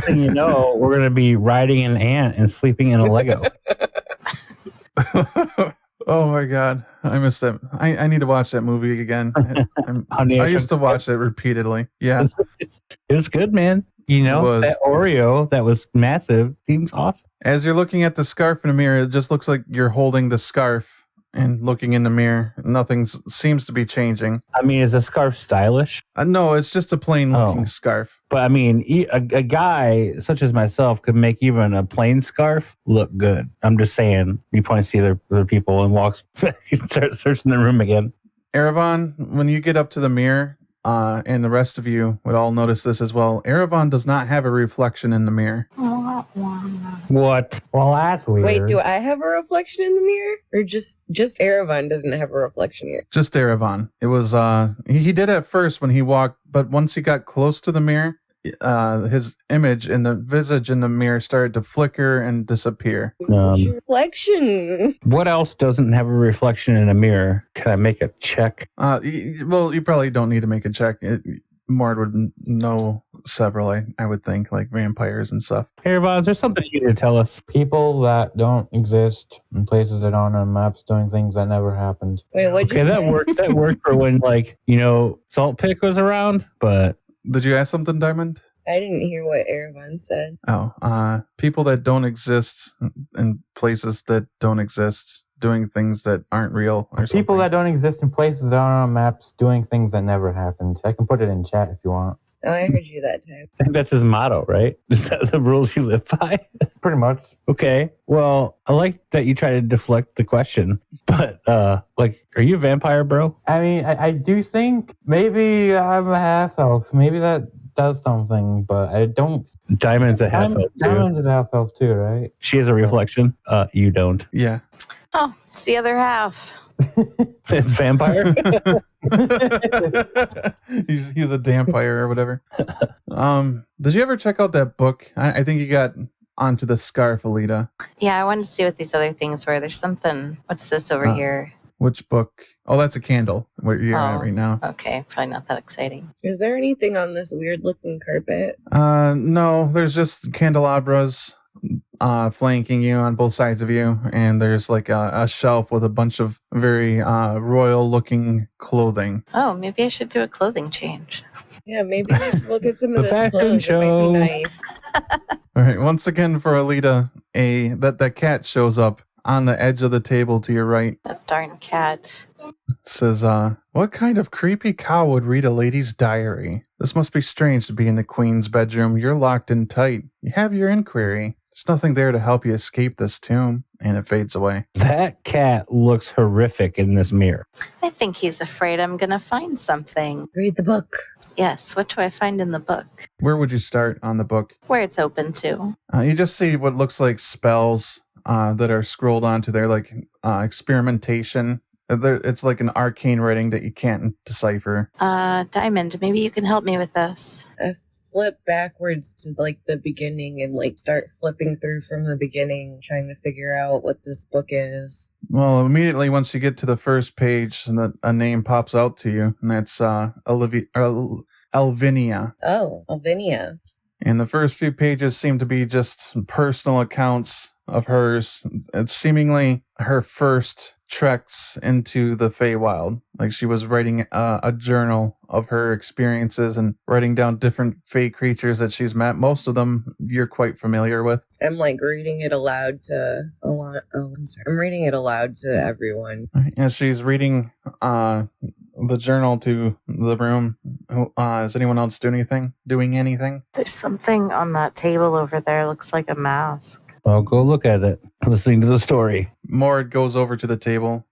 thing you know, we're going to be riding an ant and sleeping in a Lego. Oh my God. I missed that. I need to watch that movie again. I used to watch it repeatedly. Yeah. It was good, man. That Oreo that was massive seems awesome. As you're looking at the scarf in the mirror, it just looks like you're holding the scarf and looking in the mirror. Nothing seems to be changing. I mean, is the scarf stylish? No, it's just a plain looking scarf. But I mean, a guy such as myself could make even a plain scarf look good. I'm just saying, you probably see other people and walks back and start searching the room again. Erevan, when you get up to the mirror, and the rest of you would all notice this as well, Erevan does not have a reflection in the mirror. What? Well, that's weird. Wait, do I have a reflection in the mirror? Or just Erevan doesn't have a reflection here? Just Erevan. It was, he did at first when he walked, but once he got close to the mirror, his image in the visage in the mirror started to flicker and disappear. Reflection. What else doesn't have a reflection in a mirror? Can I make a check? Well, you probably don't need to make a check. Mord would know several, I would think, like vampires and stuff. Hey, Bob, is there something you need to tell us? People that don't exist in places that aren't on maps doing things that never happened. Wait, what'd you say? That worked for when, Salt Pick was around, but... Did you ask something, Diamond? I didn't hear what Erevan said. Oh, people that don't exist in places that don't exist, doing things that aren't real. Or people something. that don't exist in places that aren't on maps, doing things that never happened. I can put it in chat if you want. Oh, I heard you that time. I think that's his motto, right? Is that the rules you live by? Pretty much. Okay. Well, I like that you try to deflect the question, but are you a vampire, bro? I mean, I do think maybe I'm a half elf. Maybe that does something, but I don't. Diamond's a half elf too. Diamond is a half elf too, right? She has a reflection. You don't. Yeah. Oh, it's the other half. It's vampire. he's a vampire or whatever. Did you ever check out that book? I think you got onto the scarf, Olita. Yeah, I wanted to see what these other things were. There's something. What's this over here? Which book? Oh, that's a candle where you're at right now. Okay, probably not that exciting. Is there anything on this weird looking carpet? No, there's just candelabras flanking you on both sides of you, and there's like a shelf with a bunch of very royal looking clothing. Oh, maybe I should do a clothing change. Yeah, maybe we should look at some of The this fashion clothes. It might show. be nice. All right, once again for Olita, that cat shows up on the edge of the table to your right. That darn cat. Says, what kind of creepy cow would read a lady's diary? This must be strange to be in the queen's bedroom. You're locked in tight. You have your inquiry. There's nothing there to help you escape this tomb. And it fades away. That cat looks horrific in this mirror. I think he's afraid I'm going to find something. Read the book. Yes, what do I find in the book? Where would you start on the book? Where it's open to. You just see what looks like spells that are scrolled onto there, like experimentation. It's like an arcane writing that you can't decipher. Diamond, maybe you can help me with this. I flip backwards to like the beginning and like start flipping through from the beginning, trying to figure out what this book is. Well, immediately once you get to the first page, a name pops out to you, and that's Alvinia. Oh, Alvinia. And the first few pages seem to be just personal accounts of hers. It's seemingly her first treks into the Feywild. Like she was writing a journal of her experiences and writing down different Fey creatures that she's met. Most of them you're quite familiar with. I'm like reading it aloud to I'm reading it aloud to everyone. As she's reading the journal to the room, is anyone else doing anything? There's something on that table over there. Looks like a mask. I'll go look at it, listening to the story. Mord goes over to the table.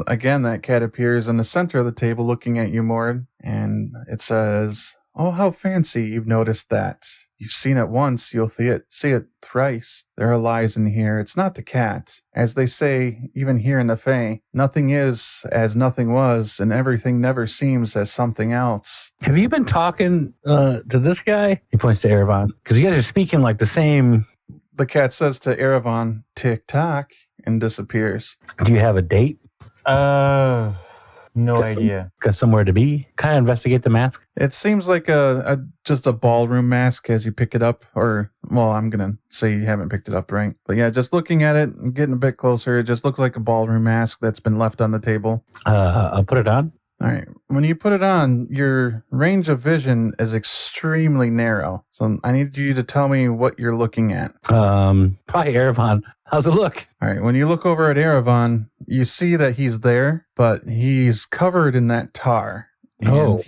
Again, that cat appears in the center of the table looking at you, Mord, and it says, "Oh, how fancy you've noticed that. You've seen it once, you'll see it thrice. There are lies in here. It's not the cat. As they say, even here in the Fae, nothing is as nothing was, and everything never seems as something else." Have you been talking to this guy? He points to Erevan. Because you guys are speaking like the same. The cat says to Erevan, "Tick-tock," and disappears. Do you have a date? No idea. Got somewhere to be? Kind of investigate the mask? It seems like just a ballroom mask as you pick it up, or, well, I'm going to say you haven't picked it up, right? But yeah, just looking at it and getting a bit closer, it just looks like a ballroom mask that's been left on the table. I'll put it on. All right. When you put it on, your range of vision is extremely narrow. So I need you to tell me what you're looking at. Probably Erevan. How's it look? All right. When you look over at Erevan, you see that he's there, but he's covered in that tar. And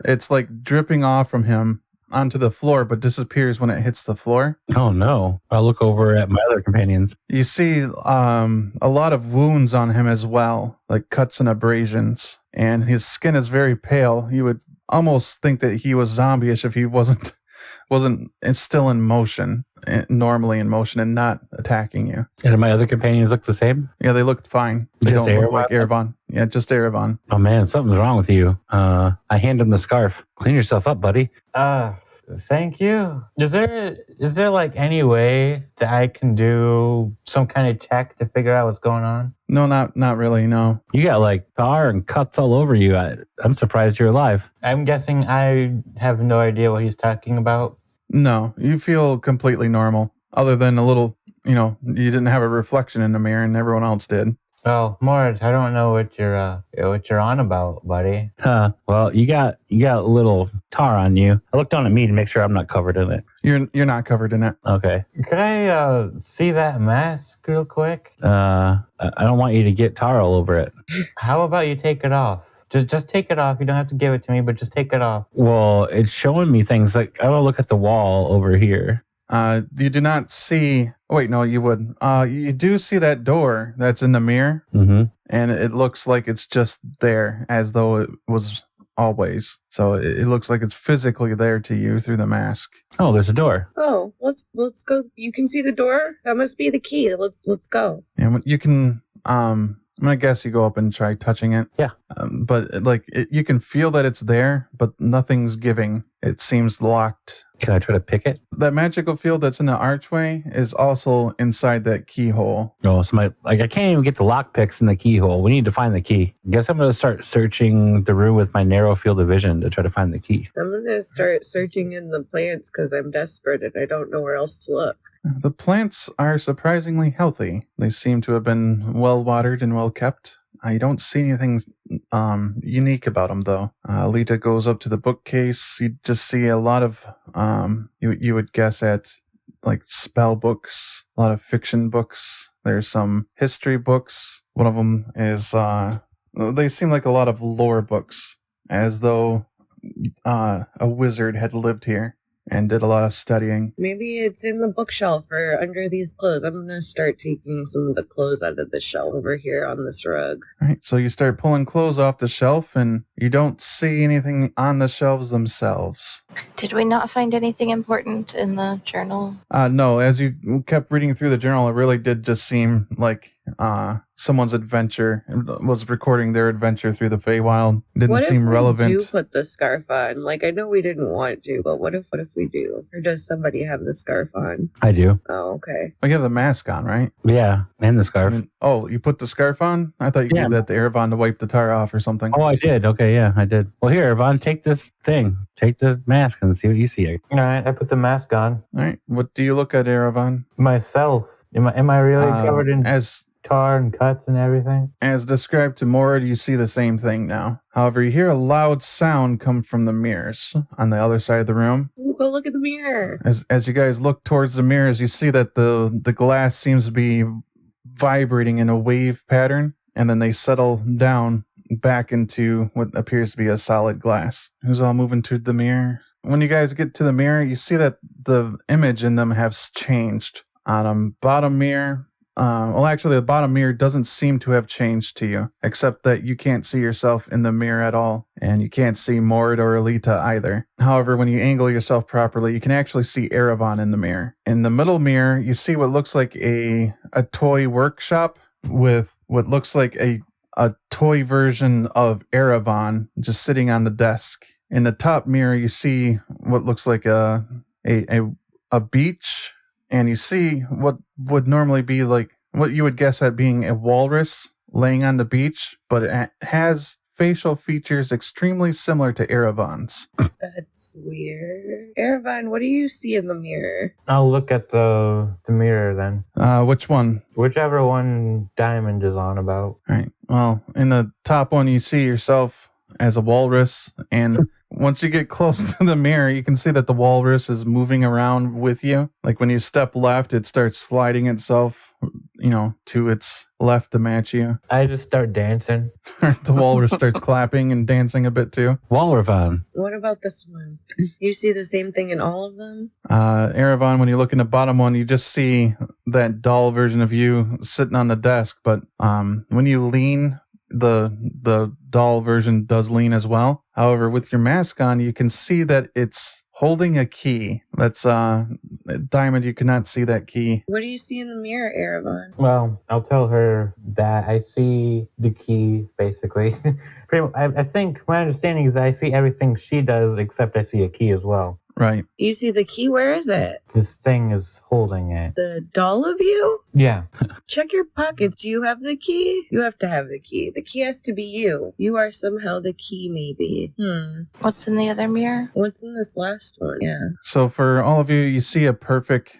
it's like dripping off from him onto the floor, but disappears when it hits the floor. Oh, no. I'll look over at my other companions. You see a lot of wounds on him as well, like cuts and abrasions. And his skin is very pale. You would almost think that he was zombie-ish if he wasn't still in motion, normally in motion, and not attacking you. And do my other companions look the same? Yeah, they look fine. They Just don't look Erevan? like Erevan. Yeah, just Erevan. Oh, man, something's wrong with you. I hand him the scarf. Clean yourself up, buddy. Thank you. Is there like any way that I can do some kind of check to figure out what's going on? No, not really, no. You got like tar and cuts all over you. I'm surprised you're alive. I'm guessing I have no idea what he's talking about. No, you feel completely normal. Other than a little, you didn't have a reflection in the mirror and everyone else did. Oh, Mort, I don't know what you're on about, buddy. Well, you got a little tar on you. I looked down at me to make sure I'm not covered in it. You're not covered in it. Okay. Could I see that mask real quick? I don't want you to get tar all over it. How about you take it off? Just take it off. You don't have to give it to me, but just take it off. Well, it's showing me things like I want to look at the wall over here. You do not see... Wait, no, you would. You do see that door that's in the mirror, Mm-hmm. and it looks like it's just there, as though it was always. So it looks like it's physically there to you through the mask. Oh, there's a door. Oh, let's go. You can see the door. That must be the key. Let's go. And you can I'm gonna guess you go up and try touching it. Yeah. But like you can feel that it's there, but nothing's giving. It seems locked. Can I try to pick it? That magical field that's in the archway is also inside that keyhole. No, I can't even get the lock picks in the keyhole. We need to find the key. Guess I'm going to start searching the room with my narrow field of vision to try to find the key. I'm going to start searching in the plants because I'm desperate and I don't know where else to look. The plants are surprisingly healthy. They seem to have been well watered and well kept. I don't see anything unique about them, though. Olita goes up to the bookcase. You just see a lot of, you would guess at, like, spell books, a lot of fiction books. There's some history books. One of them is, they seem like a lot of lore books, as though a wizard had lived here and did a lot of studying. Maybe it's in the bookshelf or under these clothes. I'm going to start taking some of the clothes out of the shelf over here on this rug. All right, so you start pulling clothes off the shelf, and you don't see anything on the shelves themselves. Did we not find anything important in the journal? No, as you kept reading through the journal, it really did just seem like someone's adventure was recording their adventure through the Feywild. Didn't seem relevant. What if we do put the scarf on? Like, I know we didn't want to, but what if we do? Or does somebody have the scarf on? I do. Oh, okay. Oh, you have the mask on, right? Yeah, and the scarf. Oh, you put the scarf on? I thought you gave that to Erevan to wipe the tar off or something. Oh, I did. Okay, yeah, I did. Well, here, Erevan, take this thing. Take this mask and see what you see. All right, I put the mask on. All right, what do you look at, Erevan? Myself. Am I really covered in tar and cuts and everything? As described to Morad, you see the same thing now. However, you hear a loud sound come from the mirrors on the other side of the room. Ooh, go look at the mirror. As you guys look towards the mirrors, you see that the glass seems to be vibrating in a wave pattern, and then they settle down back into what appears to be a solid glass. Who's all moving to the mirror? When you guys get to the mirror, you see that the image in them has changed. On bottom mirror, actually, the bottom mirror doesn't seem to have changed to you, except that you can't see yourself in the mirror at all, and you can't see Morad or Olita either. However, when you angle yourself properly, you can actually see Erevan in the mirror. In the middle mirror, you see what looks like a toy workshop with what looks like a toy version of Erevan just sitting on the desk. In the top mirror, you see what looks like a beach. And you see what would normally be like what you would guess at being a walrus laying on the beach, but it has facial features extremely similar to Erevan's. That's weird. Erevan, what do you see in the mirror? I'll look at the mirror then. Which one? Whichever one Diamond is on about. All right. Well, in the top one, you see yourself as a walrus, and once you get close to the mirror, you can see that the walrus is moving around with you. Like when you step left, it starts sliding itself, to its left to match you. I just start dancing. The walrus starts clapping and dancing a bit too. Walrevan. What about this one? You see the same thing in all of them? Erevan, when you look in the bottom one, you just see that doll version of you sitting on the desk. But when you lean, the doll version does lean as well. However, with your mask on, you can see that it's holding a key. That's Diamond, you cannot see that key. What do you see in the mirror, Erevan? Well, I'll tell her that I see the key, basically. I think my understanding is I see everything she does, except I see a key as well. Right. You see the key? Where is it? This thing is holding it. The doll of you? Yeah. Check your pockets. Do you have the key? You have to have the key. The key has to be you. You are somehow the key, maybe. What's in the other mirror? What's in this last one? Yeah. So for all of you, you see a perfect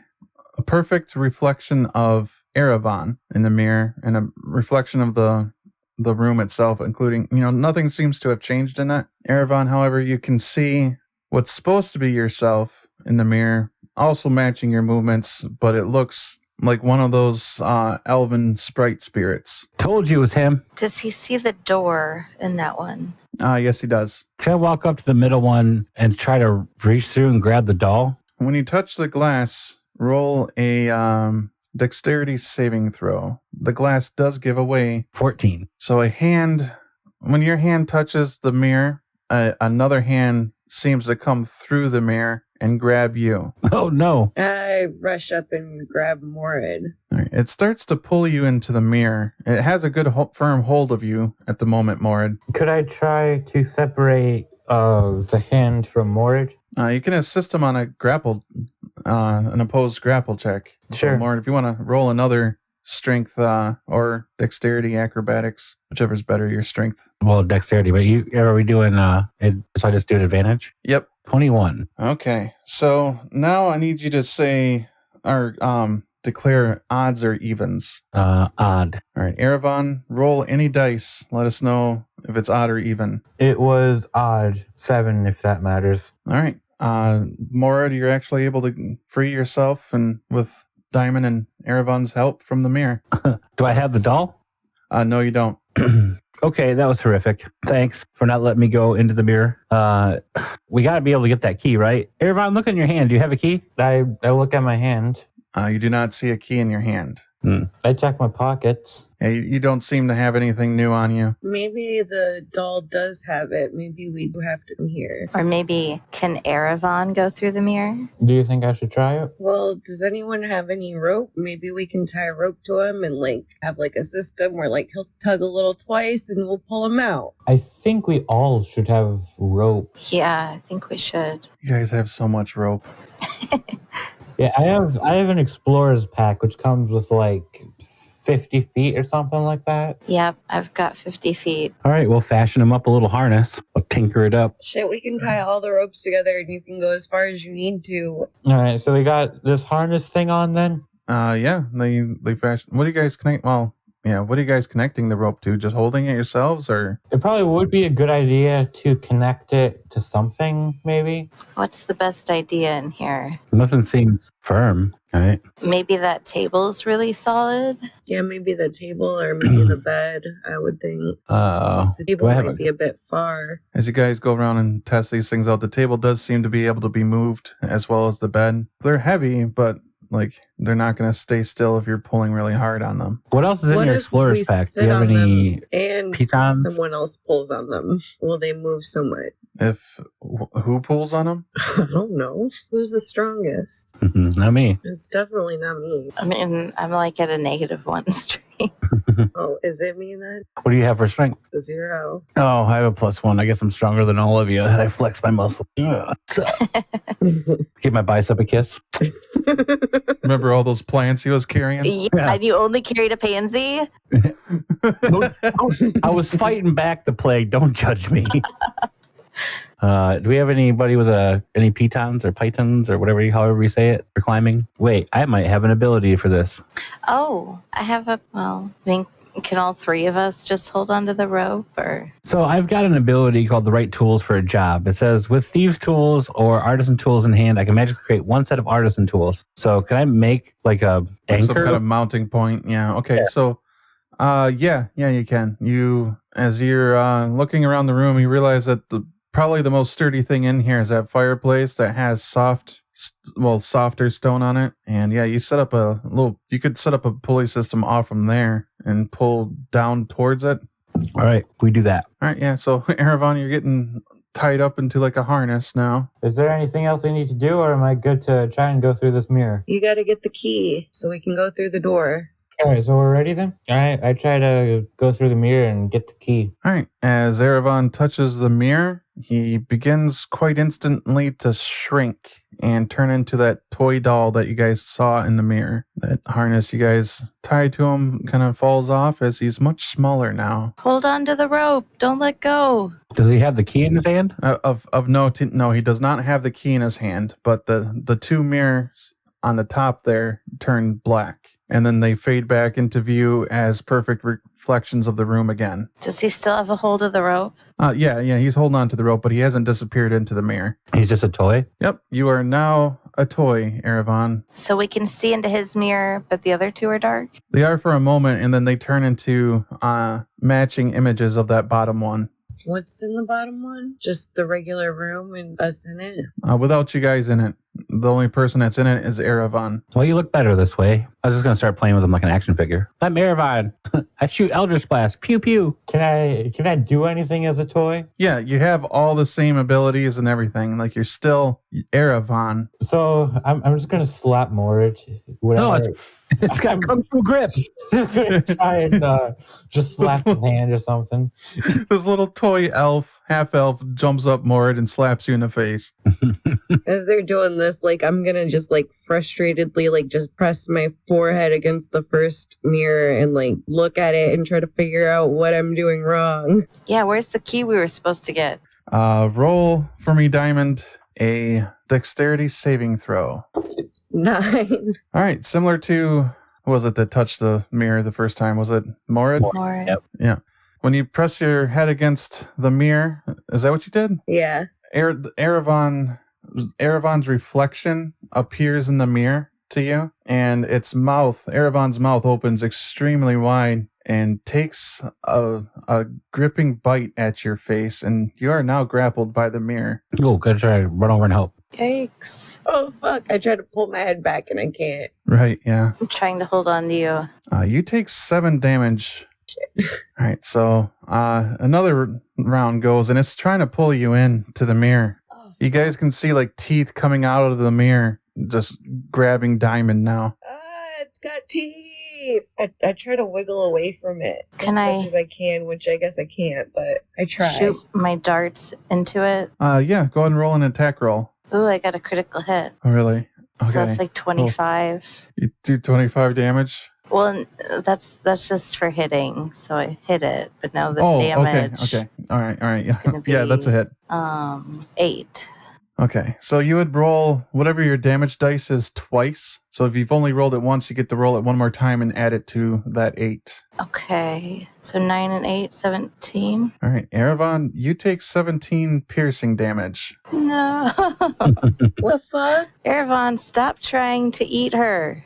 reflection of Erevan in the mirror, and a reflection of the room itself, including, nothing seems to have changed in it. Erevan, however, you can see what's supposed to be yourself in the mirror, also matching your movements, but it looks like one of those elven sprite spirits. Told you it was him. Does he see the door in that one? Yes, he does. Can I walk up to the middle one and try to reach through and grab the doll? When you touch the glass, roll a dexterity saving throw. The glass does give away 14. So when your hand touches the mirror, another hand seems to come through the mirror and grab you. Oh, no. I rush up and grab Morid. All right. It starts to pull you into the mirror. It has a good firm hold of you at the moment, Morid. Could I try to separate the hand from Morid? You can assist him on a an opposed grapple check. Sure. So, Morid, if you want to roll another strength or dexterity, acrobatics, whichever's better, your strength. Well, dexterity, but are we doing, so I just do an advantage? Yep. 21. Okay. So now I need you to say, or declare odds or evens. Odd. All right, Erevan, roll any dice. Let us know if it's odd or even. It was odd. 7, if that matters. All right. Morad, you're actually able to free yourself and with Diamond and Erevan's help from the mirror. Do I have the doll? No, you don't. Okay, that was horrific. Thanks for not letting me go into the mirror. We got to be able to get that key, right? Erevan, look in your hand. Do you have a key? I look at my hand. You do not see a key in your hand. I check my pockets. Yeah, you don't seem to have anything new on you. Maybe the doll does have it. Maybe we do have to come here. Or maybe can Erevan go through the mirror? Do you think I should try it? Well, does anyone have any rope? Maybe we can tie a rope to him and have a system where he'll tug a little twice and we'll pull him out. I think we all should have rope. Yeah, I think we should. You guys have so much rope. Yeah, I have an explorer's pack which comes with 50 feet or something like that. Yep, I've got 50 feet. All right, we'll fashion him up a little harness. We'll tinker it up. Shit, we can tie all the ropes together and you can go as far as you need to. All right, so we got this harness thing on then? Yeah, they fashion. What do you guys connect? Well, yeah, what are you guys connecting the rope to? Just holding it yourselves, or? It probably would be a good idea to connect it to something, maybe. What's the best idea in here? Nothing seems firm, right? Maybe that table's really solid? Yeah, maybe the table or maybe the bed, I would think. The table do I have might be a bit far. As you guys go around and test these things out, the table does seem to be able to be moved as well as the bed. They're heavy, but they're not going to stay still if you're pulling really hard on them. What else is in What your if explorer's we pack? Do sit you have on any them and pitons? someone else pulls on them? Will they move so much? Who pulls on them? I don't know. Who's the strongest? Not me. It's definitely not me. I mean, I'm at a -1 strength. Oh, is it me then? What do you have for strength? 0. Oh, I have a +1. I guess I'm stronger than all of you. I flex my muscle. So, give my bicep a kiss. Remember all those plants he was carrying? Yeah, and you only carried a pansy? I was fighting back the plague. Don't judge me. Do we have anybody with any pitons or pythons or however you say it for climbing? Wait, I might have an ability for this. Oh, I have can all three of us just hold onto the rope or? So I've got an ability called the right tools for a job. It says with thieves tools or artisan tools in hand, I can magically create one set of artisan tools. So can I make a anchor? Some kind of mounting point. Yeah. Okay. Yeah. So, yeah, you can. As you're looking around the room, you realize that probably the most sturdy thing in here is that fireplace that has softer stone on it. And yeah, you could set up a pulley system off from there and pull down towards it. All right, we do that. All right, yeah. So Erevan, you're getting tied up into a harness now. Is there anything else we need to do, or am I good to try and go through this mirror? You got to get the key so we can go through the door. All right, so we're ready then? All right, I try to go through the mirror and get the key. All right, as Erevan touches the mirror, he begins quite instantly to shrink and turn into that toy doll that you guys saw in the mirror. That harness you guys tied to him kind of falls off as he's much smaller now. Hold on to the rope. Don't let go. Does he have the key in his hand? No, he does not have the key in his hand, but the two mirrors on the top there turn black. And then they fade back into view as perfect reflections of the room again. Does he still have a hold of the rope? Yeah, he's holding on to the rope, but he hasn't disappeared into the mirror. He's just a toy? Yep, you are now a toy, Erevan. So we can see into his mirror, but the other two are dark? They are for a moment, and then they turn into matching images of that bottom one. What's in the bottom one? Just the regular room and us in it? Without you guys in it. The only person that's in it is Erevan. Well, you look better this way. I was just going to start playing with him like an action figure. I'm Erevan. I shoot Eldritch Blast. Pew, pew. Can I do anything as a toy? Yeah, you have all the same abilities and everything. Like, you're still Erevan. So I'm just gonna slap Morit. No, it's got Kung Fu grip. Just gonna try and just slap his hand or something. This little toy elf, half elf, jumps up Mord and slaps you in the face. As they're doing this, like, I'm gonna just, like, frustratedly, like, just press my forehead against the first mirror and, like, look at it and try to figure out what I'm doing wrong. Yeah, where's the key we were supposed to get? Roll for me, Diamond, a dexterity saving throw. 9. All right, similar to, what was it that touched the mirror the first time? Was it Morid? More. Yep. Yeah. When you press your head against the mirror, is that what you did? Yeah. Erevan's reflection appears in the mirror to you, and Erevan's mouth opens extremely wide and takes a gripping bite at your face, and you are now grappled by the mirror. Oh, good try to run over and help. Yikes. Oh, fuck. I tried to pull my head back and I can't. Right, yeah. I'm trying to hold on to you. You take 7 damage. All right, so another round goes, and it's trying to pull you in to the mirror. Oh, You guys can see like teeth coming out of the mirror, just grabbing Diamond now. it's got teeth. I try to wiggle away from it Can as I- much as I can, which I guess I can't, but I try. Shoot my darts into it. Yeah, go ahead and roll an attack roll. Ooh, I got a critical hit. Oh, really? So Okay. that's like 25. You do 25 damage? Well, that's just for hitting. So I hit it, but now the damage. Okay. All right. Yeah, gonna yeah, that's a be- hit. 8. Okay, so you would roll whatever your damage dice is twice. So if you've only rolled it once, you get to roll it one more time and add it to that 8. Okay. So 9 and 8, 17. All right, Erevan, you take 17 piercing damage. No. What the fuck? Erevan, stop trying to eat her.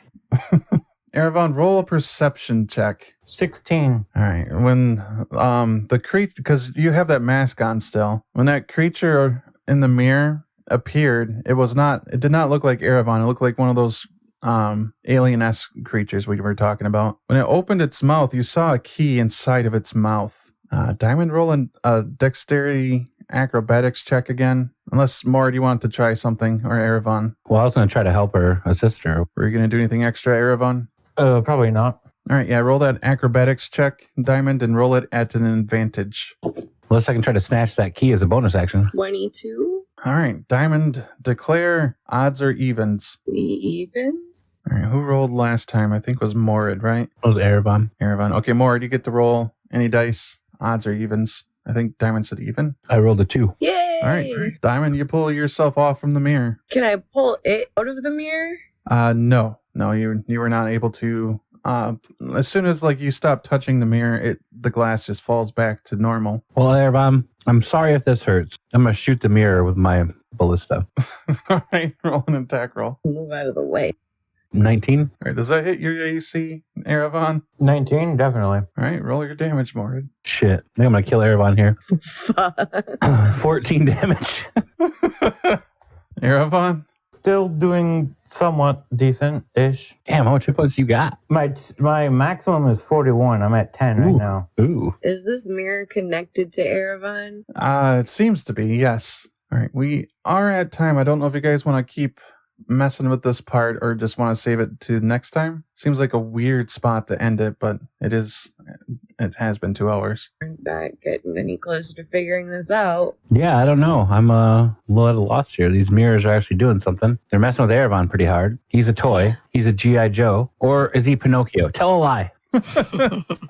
Erevan, roll a perception check. 16. All right, when the creature, because you have that mask on still, when that creature in the mirror appeared, it did not look like Erevan. It looked like one of those alien-esque creatures we were talking about. When it opened its mouth, you saw a key inside of its mouth. Diamond, roll a dexterity acrobatics check again. Unless, Mord, you want to try something, or Erevan. Well, I was going to try to help her, assist her. Were you going to do anything extra, Erevan? Probably not. All right, yeah, roll that acrobatics check, Diamond, and roll it at an advantage. Unless I can try to snatch that key as a bonus action. 22? All right, Diamond, declare odds or evens. Evens? All right, who rolled last time? I think it was Morid, right? It was Erevan. Erevan. Okay, Morid, you get to roll any dice, odds or evens. I think Diamond said even. I rolled a 2. Yay! All right, Diamond, you pull yourself off from the mirror. Can I pull it out of the mirror? No, you were not able to. As soon as like you stop touching the mirror, the glass just falls back to normal. Well, Erevan, I'm sorry if this hurts. I'm going to shoot the mirror with my ballista. All right, roll an attack roll. Move out of the way. 19. All right, does that hit your AC, Erevan? 19, definitely. All right, roll your damage, Morid. Shit. I think I'm going to kill Erevan here. Fuck. 14 damage. Erevan? Still doing somewhat decent-ish. Damn, how much hit points you got? My maximum is 41. I'm at 10 right Ooh. now. Ooh. Is this mirror connected to Erevan? It seems to be, yes. All right, we are at time. I don't know if you guys want to keep messing with this part or just want to save it to next time. Seems like a weird spot to end it, but it has been 2 hours. We're not getting any closer to figuring this out. Yeah, I don't know. I'm a little at a loss here. These mirrors are actually doing something. They're messing with Erevan pretty hard. He's a toy. He's a G.I. Joe. Or is he Pinocchio? Tell a lie.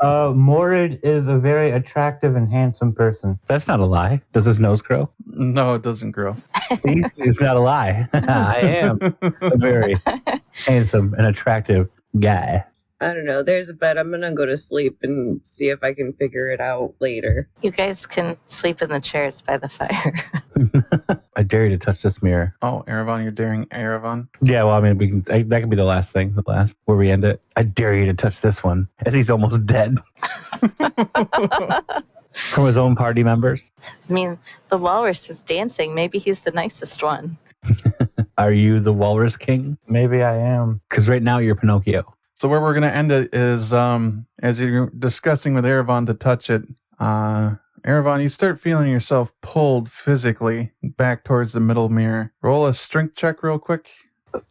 Morid is a very attractive and handsome person. That's not a lie. Does his nose grow? No, it doesn't grow. See? It's not a lie. I am a very handsome and attractive guy. I don't know. There's a bet. I'm gonna go to sleep and see if I can figure it out later. You guys can sleep in the chairs by the fire. I dare you to touch this mirror. Oh, Erevan, you're daring Erevan? Yeah, well, I mean, that could be the last thing, where we end it. I dare you to touch this one, as he's almost dead. From his own party members. I mean, the walrus was dancing. Maybe he's the nicest one. Are you the Walrus King? Maybe I am. Because right now you're Pinocchio. So where we're going to end it is as you're discussing with Erevan to touch it, Erevan, you start feeling yourself pulled physically back towards the middle mirror. Roll a strength check real quick.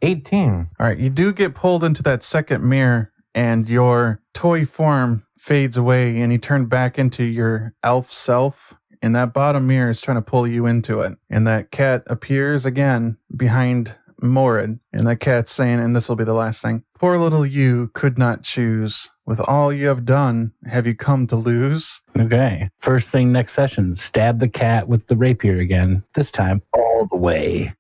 18. All right, you do get pulled into that second mirror and your toy form fades away and you turn back into your elf self. And that bottom mirror is trying to pull you into it. And that cat appears again behind Morid. And that cat's saying, and this will be the last thing, poor little you could not choose. With all you have done, have you come to lose? Okay. First thing next session, stab the cat with the rapier again. This time all the way.